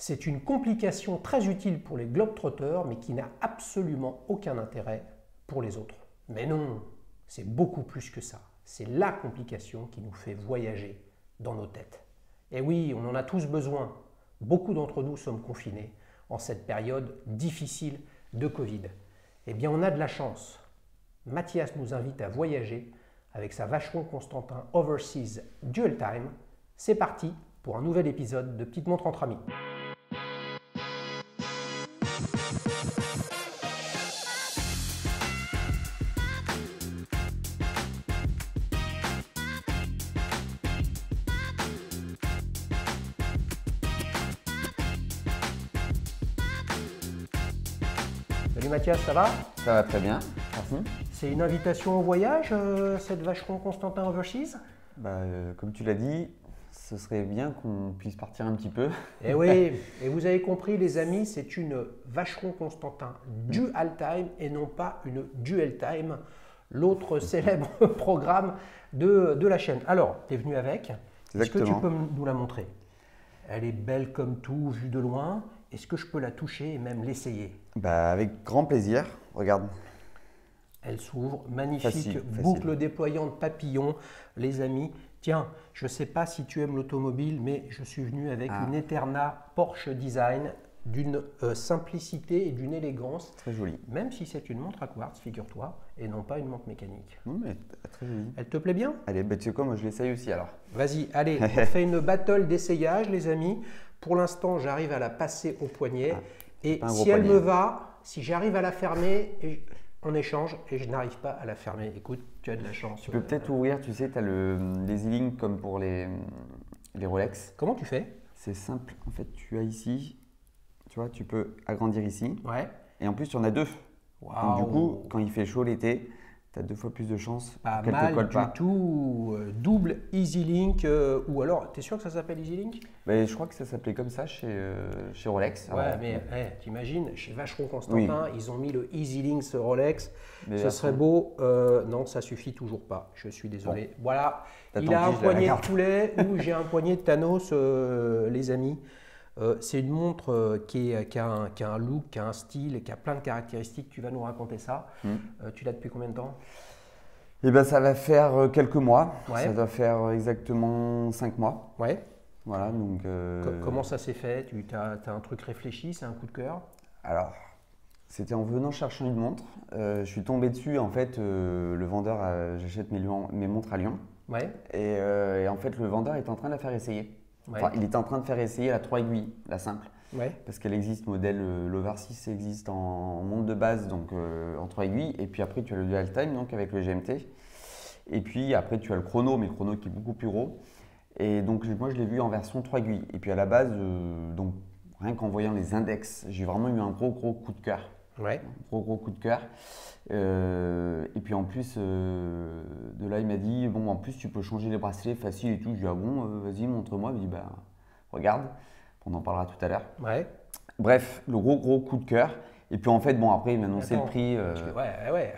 C'est une complication très utile pour les globetrotters, mais qui n'a absolument aucun intérêt pour les autres. Mais non, c'est beaucoup plus que ça. C'est la complication qui nous fait voyager dans nos têtes. Et oui, on en a tous besoin. Beaucoup d'entre nous sommes confinés en cette période difficile de Covid. Eh bien, on a de la chance. Mathias nous invite à voyager avec sa Vacheron Constantin Overseas Dual Time. C'est parti pour un nouvel épisode de Petite Montre entre amis. Salut Mathias, ça va? Ça va très bien, merci. C'est une invitation au voyage, cette Vacheron Constantin Overseas? Comme tu l'as dit, ce serait bien qu'on puisse partir un petit peu. Et oui, et vous avez compris les amis, c'est une Vacheron Constantin Dual Time et non pas une Dual Time, l'autre célèbre programme de la chaîne. Alors, tu es venu avec, est-ce que tu peux nous la montrer? Elle est belle comme tout, vue de loin. Est-ce que je peux la toucher et même l'essayer? Avec grand plaisir, regarde. Elle s'ouvre, magnifique, Facile. boucle déployante papillon, les amis. Tiens, je ne sais pas si tu aimes l'automobile, mais je suis venu avec une Eterna Porsche Design d'une simplicité et d'une élégance. Très jolie. Même si c'est une montre à quartz, figure-toi, et non pas une montre mécanique. Non, mais très jolie. Elle te plaît bien? Allez, tu sais quoi, moi je l'essaye aussi alors. Vas-y, allez, on fait une battle d'essayage, les amis. Pour l'instant, j'arrive à la passer au poignet. Et si elle me va, si j'arrive à la fermer, on échange et je n'arrive pas à la fermer. Écoute, tu as de la chance. Tu peux peut-être ouvrir, tu sais, tu as les e-links comme pour les Rolex. Comment tu fais? C'est simple, en fait, tu as ici, tu vois, tu peux agrandir ici. Ouais. Et en plus, tu en as deux. Wow. Donc du coup, quand il fait chaud l'été, tu as 2 fois plus de chances qu'elle te colle pas. Tout. Double EasyLink, ou alors, tu es sûr que ça s'appelle EasyLink? Je crois que ça s'appelait comme ça chez Rolex. Ouais, alors, mais t'imagines, chez Vacheron Constantin, ils ont mis le EasyLink sur Rolex. Ce serait beau. Non, ça suffit toujours pas. Je suis désolé. Bon. Voilà, il a un poignet de poulet ou j'ai un poignet de Thanos, les amis. C'est une montre qui a un look, qui a un style, qui a plein de caractéristiques. Tu vas nous raconter ça. Tu l'as depuis combien de temps? Ça va faire quelques mois. Ouais. Ça doit faire exactement 5 mois. Ouais. Voilà, donc… Comment ça s'est fait? Tu as un truc réfléchi? C'est un coup de cœur? Alors, c'était en venant chercher une montre. Je suis tombé dessus. En fait, le vendeur, j'achète mes montres à Lyon. Ouais. Et en fait, le vendeur est en train de la faire essayer. Ouais. Enfin, il est en train de faire essayer la 3 aiguilles, la simple. Ouais. Parce qu'elle existe, modèle l'Over6 existe en montre de base, donc en 3 aiguilles. Et puis après, tu as le Dual Time, donc avec le GMT. Et puis après, tu as le chrono, mais le chrono qui est beaucoup plus gros. Et donc, moi, je l'ai vu en version 3 aiguilles. Et puis à la base, donc rien qu'en voyant les index, j'ai vraiment eu un gros coup de cœur. Ouais. Un gros coup de cœur. Et puis en plus, de là, il m'a dit, bon, en plus, tu peux changer les bracelets facile et tout. Je lui ai dit, ah bon, vas-y, montre-moi. Il m'a dit, regarde, on en parlera tout à l'heure. Ouais. Bref, le gros coup de cœur. Et puis en fait, bon, après, il m'a annoncé le prix.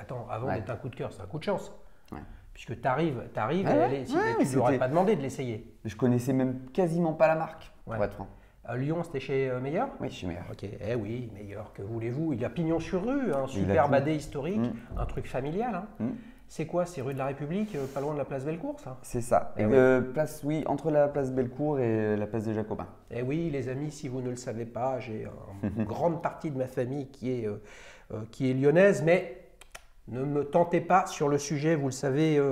Attends, avant d'être un coup de cœur, c'est un coup de chance. Ouais. Puisque tu arrives, tu ne lui aurais pas demandé de l'essayer. Je connaissais même quasiment pas la marque, pour être franc. Lyon, c'était chez Meilleur? Oui, chez Meilleur. Ok, oui, Meilleur, que voulez-vous? Il y a pignon sur rue, un super badé historique, un truc familial. C'est quoi? C'est rue de la République, pas loin de la place Bellecour, ça? C'est ça. Entre la place Bellecour et la place des Jacobins. Eh oui, les amis, si vous ne le savez pas, j'ai une grande partie de ma famille qui est lyonnaise, mais ne me tentez pas sur le sujet, vous le savez,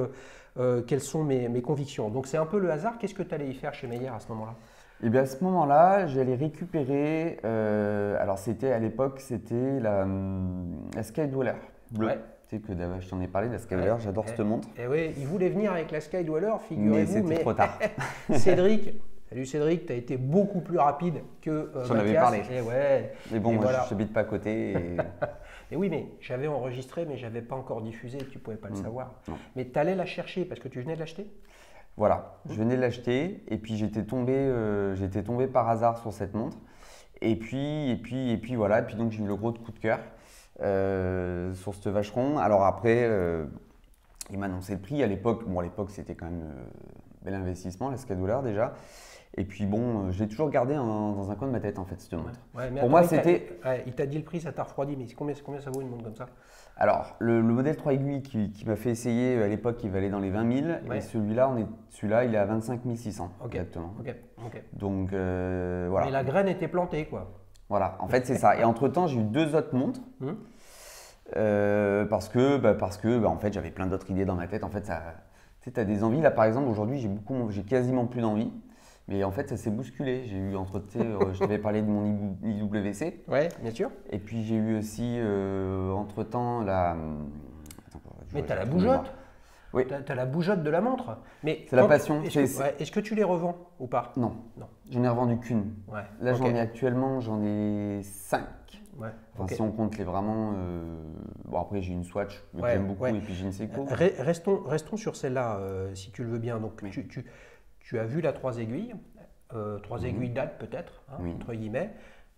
quelles sont mes convictions. Donc c'est un peu le hasard. Qu'est-ce que tu allais y faire chez Meilleur à ce moment-là? Eh bien, à ce moment-là, j'allais récupérer, alors à l'époque, c'était la Skydweller bleue. Ouais. Tu sais que je t'en ai parlé de la Skydweller, j'adore cette montre. Et oui, il voulait venir avec la Skydweller, figurez-vous, mais c'était trop tard. Cédric, salut Cédric, tu as été beaucoup plus rapide que J'en avais parlé. Mais bon, moi, je n'habite pas à côté. Et oui, mais j'avais enregistré, mais je n'avais pas encore diffusé, tu ne pouvais pas le savoir. Non. Mais tu allais la chercher parce que tu venais de l'acheter? Voilà, je venais de l'acheter et puis j'étais tombé par hasard sur cette montre. Et puis voilà, et puis donc j'ai eu le gros coup de cœur sur ce Vacheron. Alors après, il m'a annoncé le prix à l'époque. Bon, à l'époque, c'était quand même un bel investissement, la Skydweller déjà. Et puis bon, je l'ai toujours gardé dans un coin de ma tête en fait, cette montre. Ouais, mais Pour attends, moi, c'était. il t'a dit le prix, ça t'a refroidi, mais combien ça vaut une montre comme ça? Alors, le modèle 3 aiguilles qui m'a fait essayer à l'époque, il valait dans les 20 000. Ouais. Et celui-là, il est à 25 600 Ok. exactement. Ok. Donc voilà. Mais la graine était plantée, quoi. Voilà, en fait, c'est ça. Et entre-temps, j'ai eu 2 autres montres. Parce que en fait, j'avais plein d'autres idées dans ma tête. En fait, tu as des envies. Là, par exemple, aujourd'hui, j'ai quasiment plus d'envie. Mais en fait, ça s'est bousculé. J'ai eu je t'avais parlé de mon IWC. Ouais, bien sûr. Et puis, j'ai eu aussi, entre-temps, la. Attends, Mais tu as la bougeotte. Oui. Tu as la bougeotte de la montre. Mais c'est la passion. Est-ce que tu les revends ou pas? Non. J'en ai revendu qu'une. Ouais. Là, j'en ai 5. Ouais. Enfin, si on compte les vraiment. Bon, après, j'ai une Swatch que j'aime beaucoup et puis j'ai une Seiko. Restons sur celle-là, si tu le veux bien. Donc, Oui. tu as vu la 3 aiguilles. 3 aiguilles date peut-être, entre guillemets.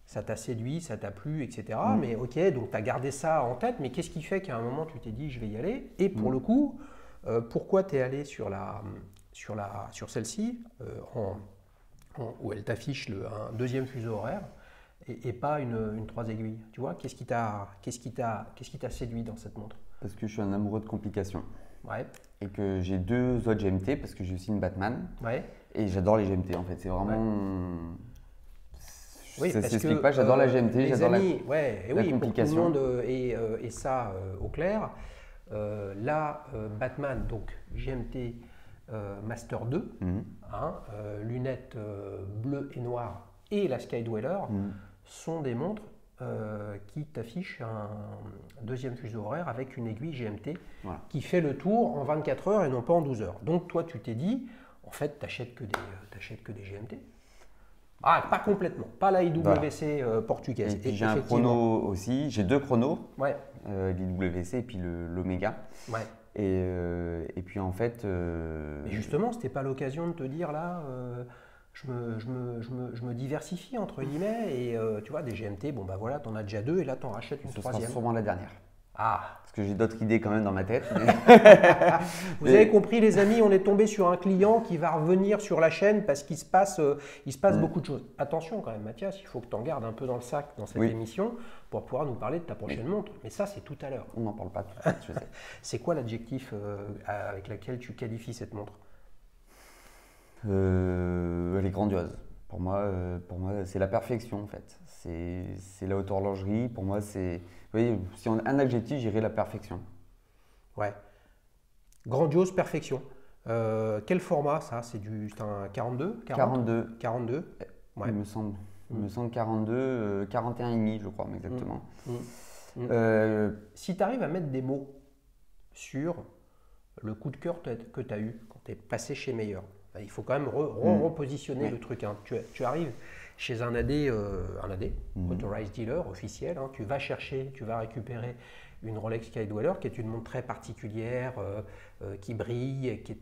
Ça t'a séduit, ça t'a plu, etc. Mais ok, donc tu as gardé ça en tête. Mais qu'est-ce qui fait qu'à un moment, tu t'es dit, je vais y aller? Et pour le coup, pourquoi tu es allé sur celle-ci, où elle t'affiche un deuxième fuseau horaire et pas une 3 aiguilles? Tu vois, qu'est-ce qui t'a séduit dans cette montre? Parce que je suis un amoureux de complications. Ouais. Et que j'ai 2 autres GMT parce que j'ai aussi une Batman. Ouais. Et j'adore les GMT en fait. C'est vraiment. Oui, ça parce s'explique que, pas, j'adore la GMT, j'adore la complication. complication. Pour tout le monde et ça au clair. La Batman, donc GMT Master 2, lunettes bleues et noires, et la Skydweller sont des montres qui t'affichent un deuxième fuseau horaire avec une aiguille GMT qui fait le tour en 24 heures et non pas en 12 heures. Donc toi, tu t'es dit, en fait, tu n'achètes que des GMT. Ah, pas complètement, pas la IWC portugaise. Et puis j'ai un chrono aussi, j'ai 2 chronos, ouais. l'IWC et puis l'Omega. Ouais. Et puis en fait. Mais justement, c'était pas l'occasion de te dire là, je me diversifie entre guillemets et tu vois, des GMT, bon bah voilà, t'en as déjà 2 et là t'en rachètes une troisième. Ce sera sûrement la dernière. Ah. Parce que j'ai d'autres idées quand même dans ma tête. Vous avez compris les amis, on est tombé sur un client qui va revenir sur la chaîne parce qu'il se passe beaucoup de choses. Attention quand même Mathias, il faut que tu en gardes un peu dans le sac dans cette émission pour pouvoir nous parler de ta prochaine montre. Mais ça c'est tout à l'heure. On n'en parle pas tout de suite, je sais. C'est quoi l'adjectif avec lequel tu qualifies cette montre? Elle est grandiose. Pour moi c'est la perfection en fait. C'est la haute horlogerie. Pour moi, c'est. Vous voyez, si on a un adjectif, j'irais la perfection. Ouais. Grandiose perfection. Quel format ça? C'est un 42 42. 42. Ouais. Il me semble 42, 41,5 je crois, exactement. Si tu arrives à mettre des mots sur le coup de cœur que tu as eu quand tu es passé chez Meyer, il faut quand même repositionner le truc. Hein. Tu arrives chez un AD, Authorized Dealer officiel, tu vas récupérer une Rolex Skydweller qui est une montre très particulière, qui brille, qui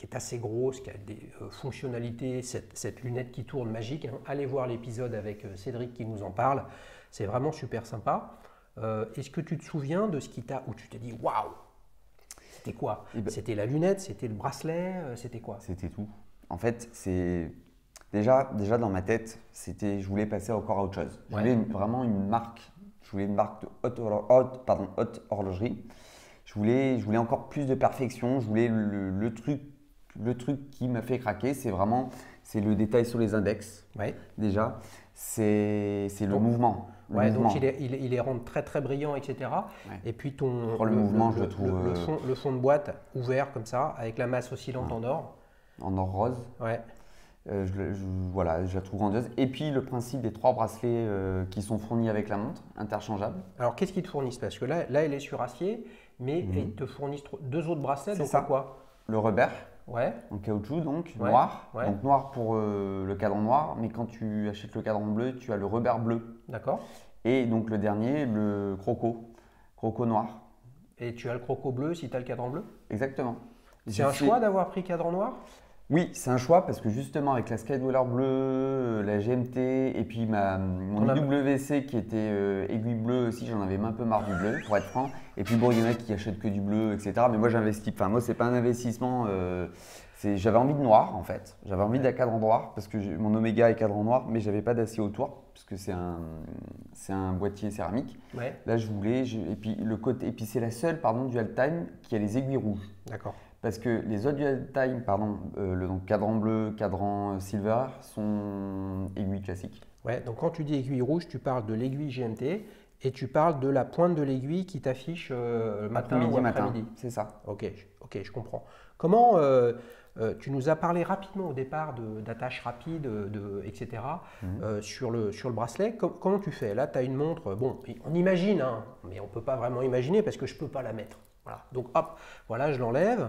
est assez grosse, qui a des fonctionnalités, cette lunette qui tourne magique. Allez voir l'épisode avec Cédric qui nous en parle, c'est vraiment super sympa. Est-ce que tu te souviens de ce où tu t'es dit waouh? C'était quoi? C'était la lunette, c'était le bracelet, c'était quoi? C'était tout. En fait, c'est déjà dans ma tête, je voulais passer encore à autre chose. Je voulais vraiment une marque. Je voulais une marque de haute horlogerie. Je voulais encore plus de perfection. Je voulais le truc qui m'a fait craquer, c'est le détail sur les index. Ouais. Déjà, c'est le mouvement. Donc il les rend très très brillants, etc. Ouais. Et puis le fond de boîte ouvert comme ça, avec la masse oscillante en or. En or rose. Ouais. Je la trouve grandiose. Et puis le principe des 3 bracelets qui sont fournis avec la montre, interchangeables. Alors qu'est-ce qu'ils te fournissent? Parce que là elle est sur acier, mais ils te fournissent 2 autres bracelets. Donc ça. Quoi? Le rubber. Ouais. En caoutchouc donc, noir. Ouais. Donc noir pour le cadran noir, mais quand tu achètes le cadran bleu, tu as le rubber bleu. D'accord. Et donc le dernier, le croco noir. Et tu as le croco bleu si tu as le cadran bleu? Exactement. C'est un choix d'avoir pris cadran noir? Oui, c'est un choix parce que justement avec la Skydweller bleue, la GMT et puis mon IWC qui était aiguille bleue aussi, j'en avais un peu marre du bleu pour être franc. Et puis bon, il y en a qui achètent que du bleu, etc. Mais moi j'investis. Enfin moi c'est pas un investissement, J'avais envie de noir en fait. J'avais envie d'un cadran noir parce que mon Omega est cadran noir, mais j'avais pas d'acier autour parce que c'est un boîtier céramique. Ouais. Là, je voulais. Et puis c'est la seule, pardon, Dual Time qui a les aiguilles rouges. D'accord. Parce que les autres Dual Time, pardon, donc cadran bleu, cadran silver, sont aiguilles classiques. Ouais, donc quand tu dis aiguille rouge, tu parles de l'aiguille GMT et tu parles de la pointe de l'aiguille qui t'affiche matin ou après-midi. C'est ça. Ok, je comprends. Comment tu nous as parlé rapidement au départ d'attache rapide, etc. Sur le bracelet. Comment tu fais? Là, tu as une montre. Bon, on imagine, hein, mais on ne peut pas vraiment imaginer parce que je ne peux pas la mettre. Voilà. Donc hop, voilà, je l'enlève.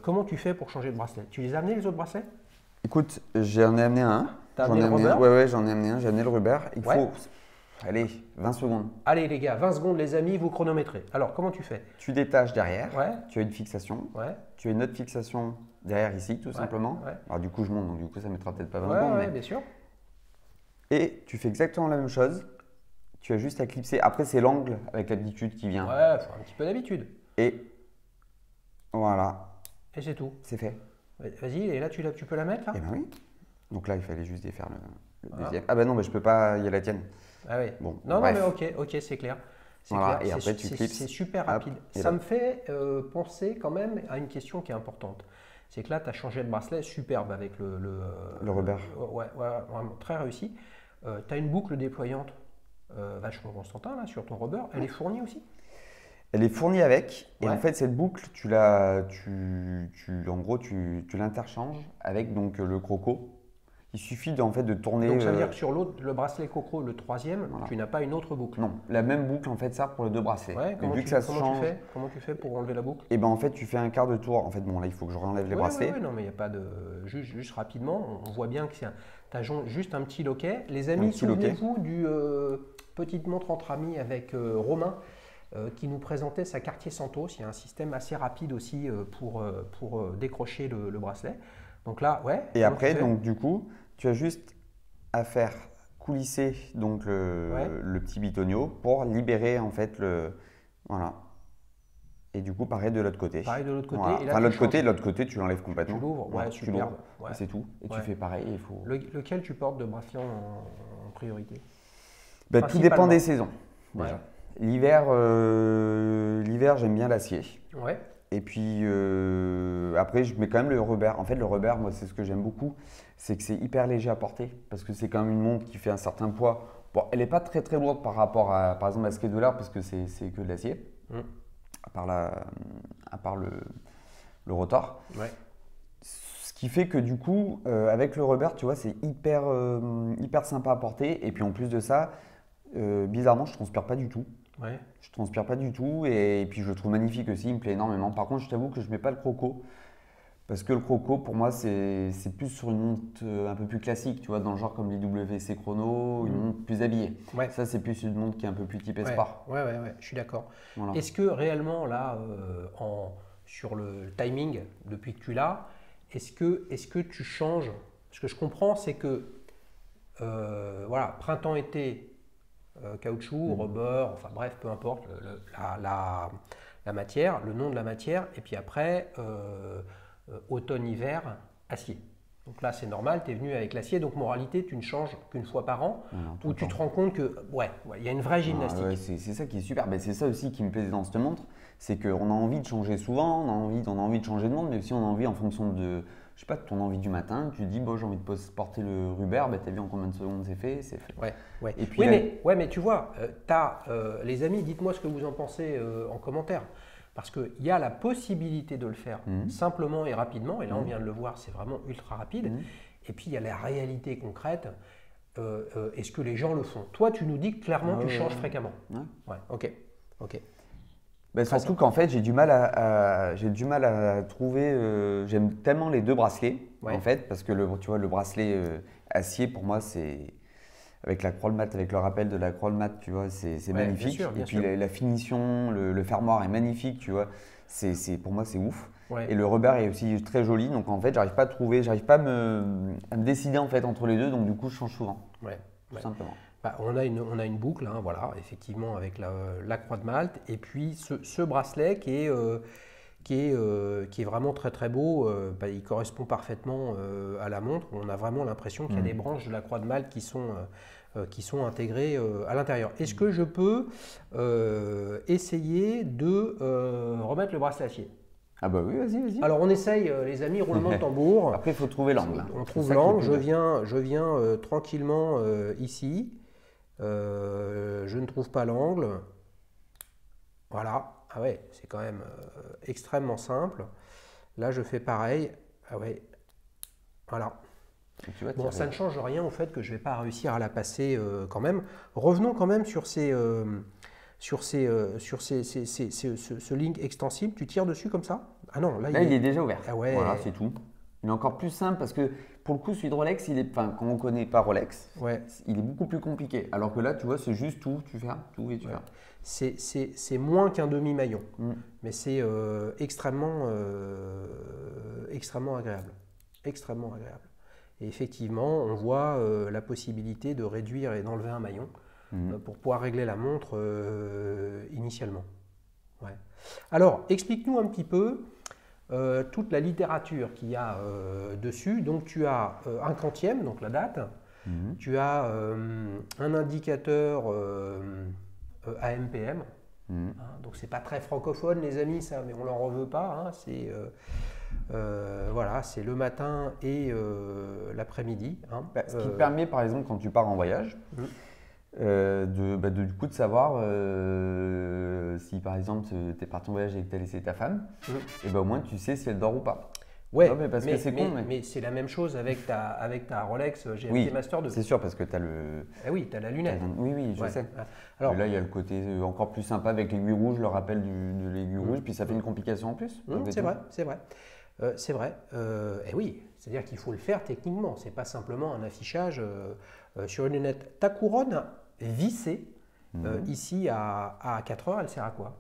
Comment tu fais pour changer de bracelet? Tu les as amenés les autres bracelets? Écoute, j'en ai amené un. T'as amené le rubber? Ouais, j'en ai amené un. J'ai amené le rubber. Il faut, allez, 20 secondes. Allez les gars, 20 secondes les amis, vous chronométrez. Alors, comment tu fais? Tu détaches derrière. Ouais. Tu as une fixation. Ouais. Tu as une autre fixation derrière ici, tout simplement. Ouais. Alors du coup, je monte, donc du coup, ça mettra peut-être pas 20 Ouais, secondes. ouais, bien sûr. Et tu fais exactement la même chose. Tu as juste à clipser. Après, c'est l'angle avec l'habitude qui vient. Ouais, faut un petit peu d'habitude. Et voilà, Et c'est tout. c'est fait. Vas-y, et là, tu peux la mettre là? Eh ben oui. Donc là, il fallait juste défaire le Voilà. deuxième. Ah ben non, mais je peux pas, il y a la tienne. Ah oui. Bon, non, bref. non, mais ok, c'est clair. C'est Voilà, clair. et après, tu clipses. C'est super Hop, rapide. et Ça là. me fait penser quand même à une question qui est importante. C'est que là, tu as changé de bracelet superbe avec Le rubber. Ouais, vraiment très réussi. Tu as une boucle déployante vachement Constantin là, sur ton rubber. Elle est fournie aussi? Elle est fournie avec, et Ouais. en fait, cette boucle, en gros, tu l'interchanges avec donc, le croco. Il suffit en fait de tourner. Donc ça veut dire que sur l'autre, le bracelet Coco, le troisième, Voilà. tu n'as pas une autre boucle? Non, la même boucle en fait ça pour les deux bracelets. Ouais, Mais comment vu tu, que ça se comment change, tu fais? Comment tu fais pour enlever la boucle? et ben en fait tu fais un quart de tour. En fait bon là il faut que je réenlève les bracelets. Ouais, non, mais il n'y a pas de. Juste rapidement, on voit bien que tu as juste un petit loquet. Les amis, petit loquet. souvenez-vous du petite montre entre amis avec Romain qui nous présentait sa Cartier Santos. Il y a un système assez rapide aussi pour décrocher le bracelet. Donc là, ouais. Et comment après tu fais? donc du coup tu as juste à faire coulisser donc Ouais. le petit bitonio pour libérer en fait voilà. Et du coup pareil de l'autre côté. Pareil de l'autre côté. Voilà. Et là, Enfin tu l'autre côté tu l'enlèves complètement. Tu l'ouvres, Voilà, ouais, tu superbe. l'ouvres. Ouais. Et c'est tout. Et Ouais. tu fais pareil. Il faut. Lequel tu portes de bracelet en priorité? Ben, tout dépend Principalement. des saisons. Déjà. Ouais. L'hiver j'aime bien l'acier. Ouais. Et puis après, je mets quand même le rubber. En fait, le rubber, moi, c'est ce que j'aime beaucoup, c'est que c'est hyper léger à porter parce que c'est quand même une montre qui fait un certain poids. Bon, elle n'est pas très très lourde par rapport à, par exemple, à Skate de l'art parce que c'est que de l'acier, à part le rotor. Ouais. Ce qui fait que du coup, avec le rubber, tu vois, c'est hyper sympa à porter. Et puis en plus de ça, bizarrement, je transpire pas du tout. Ouais. Je transpire pas du tout et puis je le trouve magnifique aussi, il me plaît énormément. Par contre, je t'avoue que je mets pas le croco parce que le croco pour moi c'est plus sur une montre un peu plus classique, tu vois, dans le genre comme les WC Chrono, une montre plus habillée. Ouais. Ça c'est plus une montre qui est un peu plus type Ouais. sport. Ouais, je suis d'accord. Voilà. Est-ce que réellement, là, sur le timing, depuis que tu l'as, est-ce que tu changes? Ce que je comprends, c'est que voilà, printemps-été, caoutchouc, rubber, enfin bref, peu importe la matière, le nom de la matière, et puis après, automne-hiver, acier. Donc là, c'est normal, tu es venu avec l'acier, donc moralité, tu ne changes qu'une fois par an, tout où le tu temps. te rends compte que, ouais, il y a une vraie gymnastique. Ah ouais, c'est ça qui est super. Ben, c'est ça aussi qui me plaisait dans cette montre, c'est qu'on a envie de changer souvent, on a envie de changer de montre, mais aussi on a envie en fonction de, je sais pas, de ton envie du matin, tu te dis, bon, j'ai envie de porter le rubber, ben, tu as vu en combien de secondes c'est fait, c'est fait. Ouais. Et puis Oui, là- mais tu vois, les amis, dites-moi ce que vous en pensez en commentaire. Parce qu'il y a la possibilité de le faire simplement et rapidement, et là on vient de le voir, c'est vraiment ultra rapide. Et puis il y a la réalité concrète. Est-ce que les gens le font? Toi, tu nous dis que clairement tu changes fréquemment. Ouais. Ok. Ben, surtout qu'en fait, j'ai du mal à trouver. J'aime tellement les deux bracelets, en fait, parce que tu vois, le bracelet acier, pour moi, c'est avec la Crawl Matte, avec le rappel de la Crawl Matte, tu vois, c'est magnifique. bien Et puis sûr. la finition, le fermoir est magnifique, tu vois. Pour moi, c'est ouf. Ouais. Et le rubber est aussi très joli. Donc en fait, j'arrive pas à me décider en fait entre les deux. Donc du coup, je change souvent, tout simplement. Bah, on a une boucle, hein, voilà, effectivement, avec la croix de Malte, et puis ce bracelet qui qui est vraiment très très beau. Il correspond parfaitement à la montre. On a vraiment l'impression qu'il y a des branches de la croix de Malte qui sont intégrées à l'intérieur. Est-ce que je peux essayer de remettre le bracelet acier? Ah bah oui, vas-y, vas-y. Alors on essaye, les amis, roulement de tambour. Après, il faut trouver l'angle. On trouve l'angle. Je viens tranquillement ici. Je ne trouve pas l'angle. Voilà. Ah ouais, c'est quand même extrêmement simple. Là, je fais pareil. Ah ouais. Voilà. Bon, ça ne change rien au fait que je ne vais pas réussir à la passer quand même. Revenons quand même sur ce link extensible. Tu tires dessus comme ça? Ah non, là il est déjà ouvert. Ah ouais. Voilà, c'est tout. Il est encore plus simple parce que pour le coup, celui de Rolex, quand on ne connaît pas Rolex, il est beaucoup plus compliqué. Alors que là, tu vois, c'est juste tout. Tu fais tout et tu fais. C'est moins qu'un demi-maillon, mais c'est extrêmement agréable. Extrêmement agréable. Et effectivement, on voit la possibilité de réduire et d'enlever un maillon pour pouvoir régler la montre initialement. Ouais. Alors, explique-nous un petit peu toute la littérature qu'il y a dessus. Donc, tu as un quantième, donc la date. Tu as un indicateur AMPM. Donc, c'est pas très francophone, les amis, ça, mais on leur en veut pas. Hein, c'est voilà, c'est le matin et l'après-midi. Hein. Ce qui permet, par exemple, quand tu pars en voyage, du coup de savoir si, par exemple, tu es parti en voyage et que tu as laissé ta femme, et au moins tu sais si elle dort ou pas. Ouais, mais c'est la même chose avec ta Rolex GMT Master 2. C'est sûr, parce que tu as le. Eh oui, tu as la lunette. Oui, je sais. Alors, là, il y a le côté encore plus sympa avec l'aiguille rouge, le rappel de l'aiguille rouge, puis ça fait une complication en plus. C'est vrai. C'est vrai. Et oui, c'est-à-dire qu'il faut le faire techniquement. C'est pas simplement un affichage sur une lunette. Ta couronne vissée ici à 4 heures, elle sert à quoi?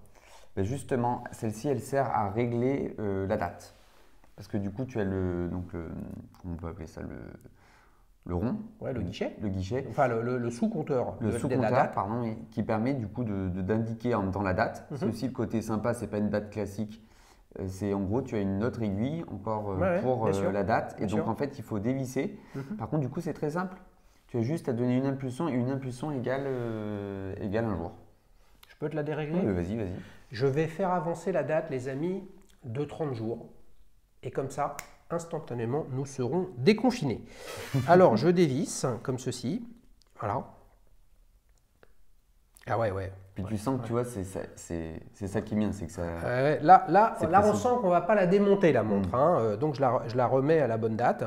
Justement, celle-ci, elle sert à régler la date. Parce que du coup, tu as comment on peut appeler ça, le rond. Ouais, le guichet. Le guichet. Enfin, le sous-compteur. Le sous-compteur, pardon, qui permet du coup d'indiquer en même temps la date. C'est aussi le côté sympa, c'est pas une date classique. C'est en gros, tu as une autre aiguille encore pour la date. Et donc, en fait, il faut dévisser. Par contre, du coup, c'est très simple. Tu as juste à donner une impulsion et une impulsion égale un jour. Je peux te la dérégler? Oui, vas-y. Je vais faire avancer la date, les amis, de 30 jours. Et comme ça, instantanément, nous serons déconfinés. Alors, je dévisse comme ceci. Voilà. Ah ouais. Puis tu sens que tu vois, c'est ça qui est bien, c'est que ça. Là, on sent qu'on ne va pas la démonter la montre. Hein. Donc je la remets à la bonne date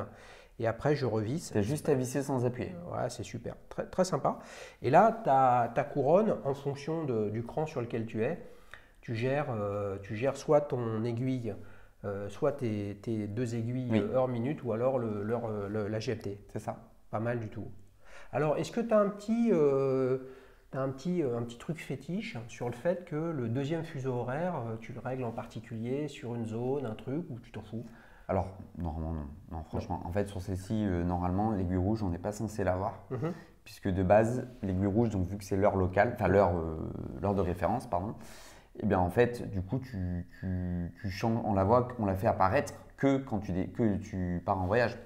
et après je revisse. Tu as juste à visser sans appuyer. Ouais, c'est super, très, très sympa. Et là, ta couronne, en fonction du cran sur lequel tu es, tu gères soit ton aiguille, soit tes 2 aiguilles heure-minute ou alors la GMT. C'est ça. Pas mal du tout. Alors, est-ce que tu as un petit truc fétiche sur le fait que le deuxième fuseau horaire, tu le règles en particulier sur une zone, un truc, ou tu t'en fous? Alors, normalement, non. Non, franchement. En fait, sur celle-ci, normalement, l'aiguille rouge, on n'est pas censé l'avoir. Puisque de base, l'aiguille rouge, donc vu que c'est l'heure locale, enfin l'heure de référence, pardon, et bien en fait, du coup, tu changes, on la fait apparaître que quand tu pars en voyage.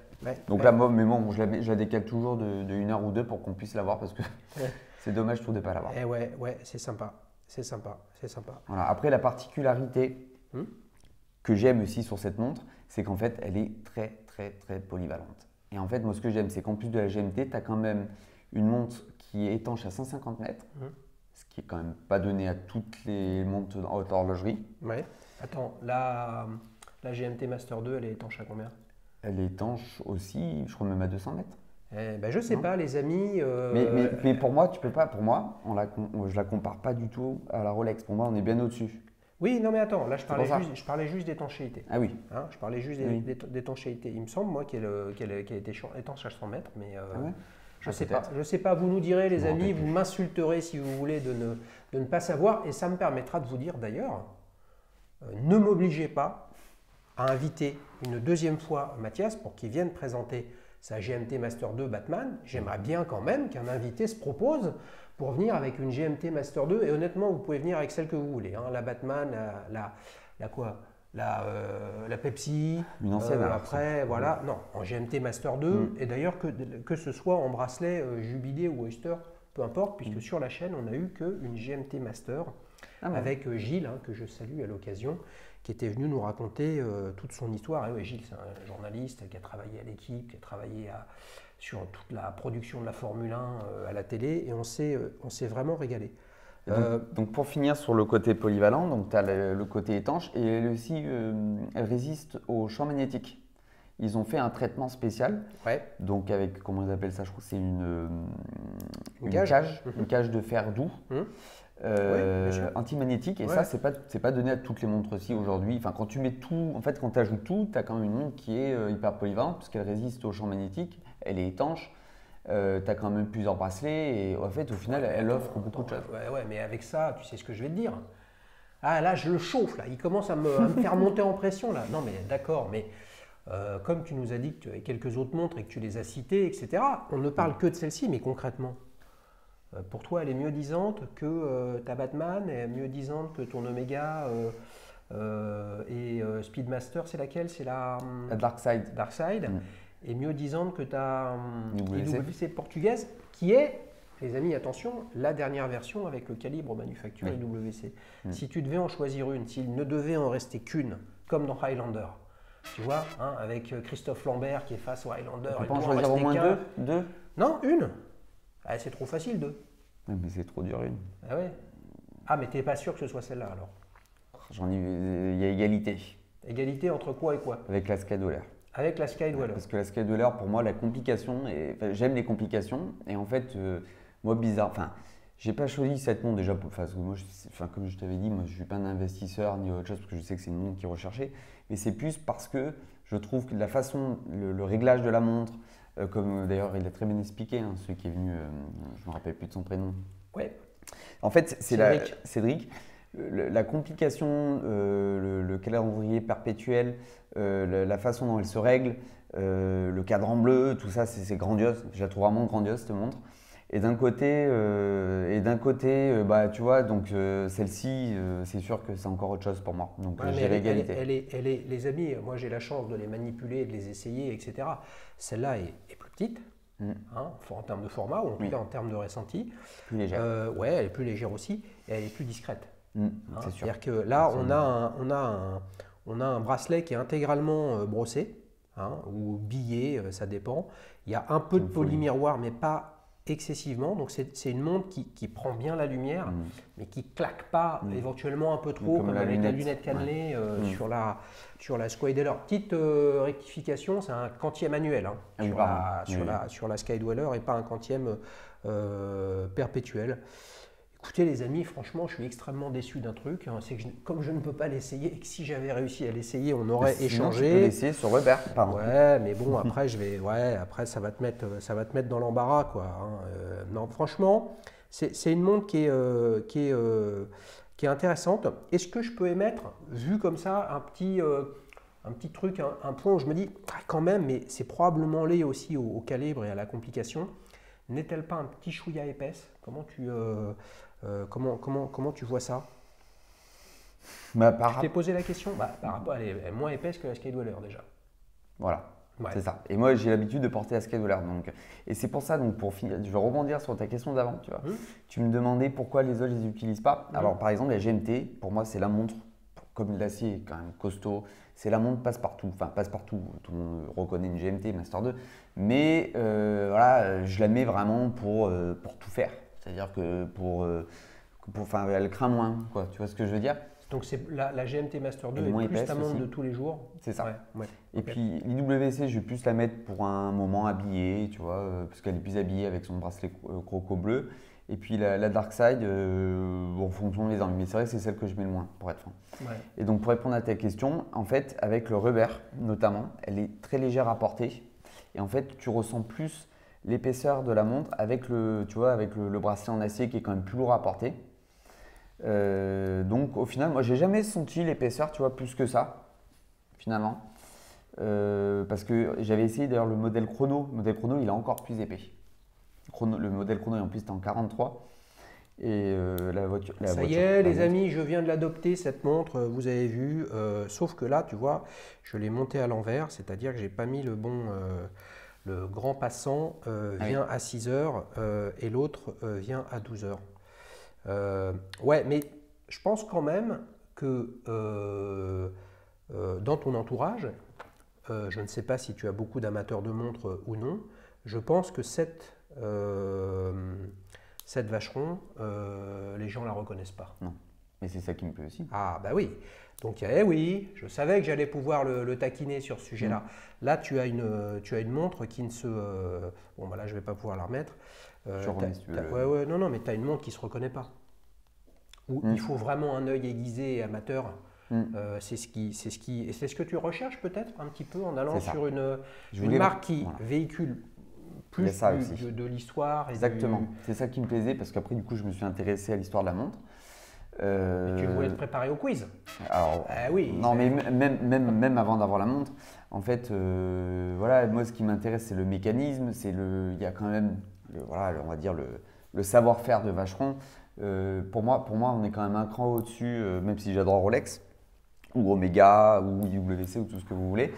Donc là, mais bon, je la décale toujours de 1 heure ou 2 pour qu'on puisse la voir parce que c'est dommage de ne pas l'avoir. Ouais, c'est sympa. C'est sympa. Voilà. Après, la particularité que j'aime aussi sur cette montre, c'est qu'en fait, elle est très, très, très polyvalente. Et en fait, moi, ce que j'aime, c'est qu'en plus de la GMT, tu as quand même une montre qui est étanche à 150 mètres, ce qui est quand même pas donné à toutes les montres en haute horlogerie. Ouais. Attends, la GMT Master 2, elle est étanche à combien? Elle est étanche aussi, je crois même à 200 mètres. Je sais pas, les amis. Mais pour moi, tu peux pas. Pour moi, je la compare pas du tout à la Rolex. Pour moi, on est bien au-dessus. Oui, non mais attends, là je parlais juste d'étanchéité. Ah oui. Hein, je parlais juste d'étanchéité. Il me semble, moi, qu'elle a été étanche à 100 mètres, mais je sais pas. Je sais pas, vous nous direz, les amis, vous m'insulterez si vous voulez de ne pas savoir, et ça me permettra de vous dire d'ailleurs, ne m'obligez pas à inviter une deuxième fois Mathias pour qu'il vienne présenter sa GMT Master 2 Batman. J'aimerais bien quand même qu'un invité se propose pour venir avec une GMT Master 2. Et honnêtement, vous pouvez venir avec celle que vous voulez. Hein. La Batman, la la Pepsi. Une ancienne. Après, voilà. Non, en GMT Master 2. Et d'ailleurs, que ce soit en bracelet Jubilé ou Oyster, peu importe, puisque sur la chaîne, on n'a eu qu'une GMT Master avec Gilles, que je salue à l'occasion, qui était venu nous raconter toute son histoire. Et ouais, Gilles, c'est un journaliste qui a travaillé à l'équipe, qui a travaillé sur toute la production de la Formule 1 à la télé, et on s'est vraiment régalé. Donc pour finir sur le côté polyvalent, donc tu as le côté étanche et elle aussi elle résiste au champ magnétique. Ils ont fait un traitement spécial, donc avec, comment ils appellent ça, je crois que c'est une cage de fer doux, antimagnétique, et ça c'est pas donné à toutes les montres aussi aujourd'hui. Enfin, quand tu mets tout, en fait quand tu ajoutes tout, tu as quand même une montre qui est hyper polyvalente parce qu'elle résiste au champ magnétique, elle est étanche. Tu as quand même plusieurs bracelets et en fait au final elle offre beaucoup de choses. Ouais, mais avec ça, tu sais ce que je vais te dire. Ah là, je le chauffe, là. Il commence à me faire monter en pression là. Non mais d'accord, mais comme tu nous as dit que tu avais quelques autres montres et que tu les as citées, etc. On ne parle que de celle-ci, mais concrètement, pour toi elle est mieux disante que ta Batman, elle est mieux disante que ton Omega et Speedmaster, c'est laquelle? C'est la Darkside. Darkside. Et mieux disante que ta IWC portugaise, qui est, les amis, attention, la dernière version avec le calibre manufacturé IWC. Si tu devais en choisir une, s'il ne devait en rester qu'une, comme dans Highlander, tu vois, avec Christophe Lambert qui est face au Highlander. Tu peux en choisir au moins deux? Non, une. Ah, c'est trop facile, deux. Ouais, mais c'est trop dur, une. Ah ouais. Ah, mais t'es pas sûr que ce soit celle-là alors? Il y a égalité. Égalité entre quoi et quoi? Avec la Skydweller. Avec la Skydweller. Parce que la Skydweller, pour moi, la complication, j'aime les complications. Et en fait, moi, bizarre, enfin, j'ai pas choisi cette montre déjà, parce que moi, comme je t'avais dit, moi, je suis pas un investisseur ni autre chose, parce que je sais que c'est une montre qui est recherchée. Mais c'est plus parce que je trouve que la façon, le réglage de la montre, comme d'ailleurs il a très bien expliqué, celui qui est venu, je ne me rappelle plus de son prénom. Ouais. En fait, c'est Cédric. La complication, le calendrier perpétuel, la façon dont elle se règle, le cadran bleu, tout ça, c'est grandiose. Je la trouve vraiment grandiose cette montre. Et d'un côté, bah, tu vois, donc celle-ci, c'est sûr que c'est encore autre chose pour moi. Donc j'ai l'égalité. Les amis, moi j'ai la chance de les manipuler, de les essayer, etc. Celle-là est plus petite. En termes de format ou en tout cas en termes de ressenti. Plus légère. Ouais, elle est plus légère aussi et elle est plus discrète. C'est sûr. C'est-à-dire que là, on a un bracelet qui est intégralement brossé ou billé, ça dépend. Il y a un peu de polymiroir, mais pas excessivement. Donc c'est une montre qui prend bien la lumière, mais qui claque pas éventuellement un peu trop, comme avec la lunette cannelée sur la Skydweller. Petite rectification, c'est un quantième manuel sur la Skydweller et pas un quantième perpétuel. Écoutez les amis, franchement, je suis extrêmement déçu d'un truc. C'est que comme je ne peux pas l'essayer et que si j'avais réussi à l'essayer, on aurait échangé. Tu peux l'essayer sur Weber. Ouais, mais bon, après après ça va te mettre dans l'embarras, quoi. Non, franchement, c'est une montre qui est intéressante. Est-ce que je peux émettre, vu comme ça, un petit truc, un point où je me dis quand même, mais c'est probablement lié aussi au calibre et à la complication. N'est-elle pas un petit chouïa épaisse? Comment tu vois ça? Tu t'es posé la question? Par rapport, elle est moins épaisse que la Skydweller déjà. Voilà, c'est ça. Et moi, j'ai l'habitude de porter la Skydweller. Et c'est pour ça, donc pour finir, je vais rebondir sur ta question d'avant. Tu me demandais pourquoi les autres ne les utilisent pas. Alors, par exemple, la GMT, pour moi, c'est la montre, comme l'acier est quand même costaud, c'est la montre passe-partout. Enfin, passe-partout, tout le monde reconnaît une GMT Master 2. Mais voilà, je la mets vraiment pour tout faire. C'est-à-dire que elle craint moins, quoi. Tu vois ce que je veux dire? Donc la GMT Master 2 est plus ta montre de tous les jours. C'est ça. Et puis l'IWC, je vais plus la mettre pour un moment habillé, tu vois, parce qu'elle est plus habillée avec son bracelet croco bleu. Et puis la Darkside, en fonction des envies. Mais c'est vrai que c'est celle que je mets le moins, pour être franc. Et donc pour répondre à ta question, en fait, avec le revers notamment, elle est très légère à porter. Et en fait, tu ressens plus l'épaisseur de la montre avec le bracelet en acier qui est quand même plus lourd à porter. Donc au final, moi j'ai jamais senti l'épaisseur, tu vois, plus que ça, finalement. Parce que j'avais essayé d'ailleurs le modèle chrono. Le modèle chrono, il est encore plus épais. Le modèle chrono, en plus, c'était en 43. Et la voiture. Ça y est, les amis, je viens de l'adopter, cette montre, vous avez vu. Sauf que là, tu vois, je l'ai montée à l'envers, c'est-à-dire que j'ai pas mis le bon. Le grand passant vient à 6 heures et l'autre vient à 12 heures. Ouais, mais je pense quand même que dans ton entourage, je ne sais pas si tu as beaucoup d'amateurs de montres ou non, je pense que cette vacheron, les gens ne la reconnaissent pas. Non, mais c'est ça qui me plaît aussi. Ah bah oui, donc oui, je savais que j'allais pouvoir le taquiner sur ce sujet-là. Là, tu as une montre qui ne se... bon, bah là, je ne vais pas pouvoir la remettre. Je remets si tu veux. Ouais, non, mais tu as une montre qui ne se reconnaît pas. Où il faut vraiment un œil aiguisé et amateur. C'est ce que tu recherches peut-être un petit peu en allant sur une marque qui véhicule plus de l'histoire. Exactement, c'est ça qui me plaisait parce qu'après du coup je me suis intéressé à l'histoire de la montre. Tu voulais te préparer au quiz? Alors, oui. Non, mais même avant d'avoir la montre, en fait, voilà, moi ce qui m'intéresse c'est le mécanisme, il y a quand même, voilà, on va dire le savoir-faire de Vacheron. Pour moi, on est quand même un cran au-dessus, même si j'adore Rolex ou Omega ou IWC ou tout ce que vous voulez.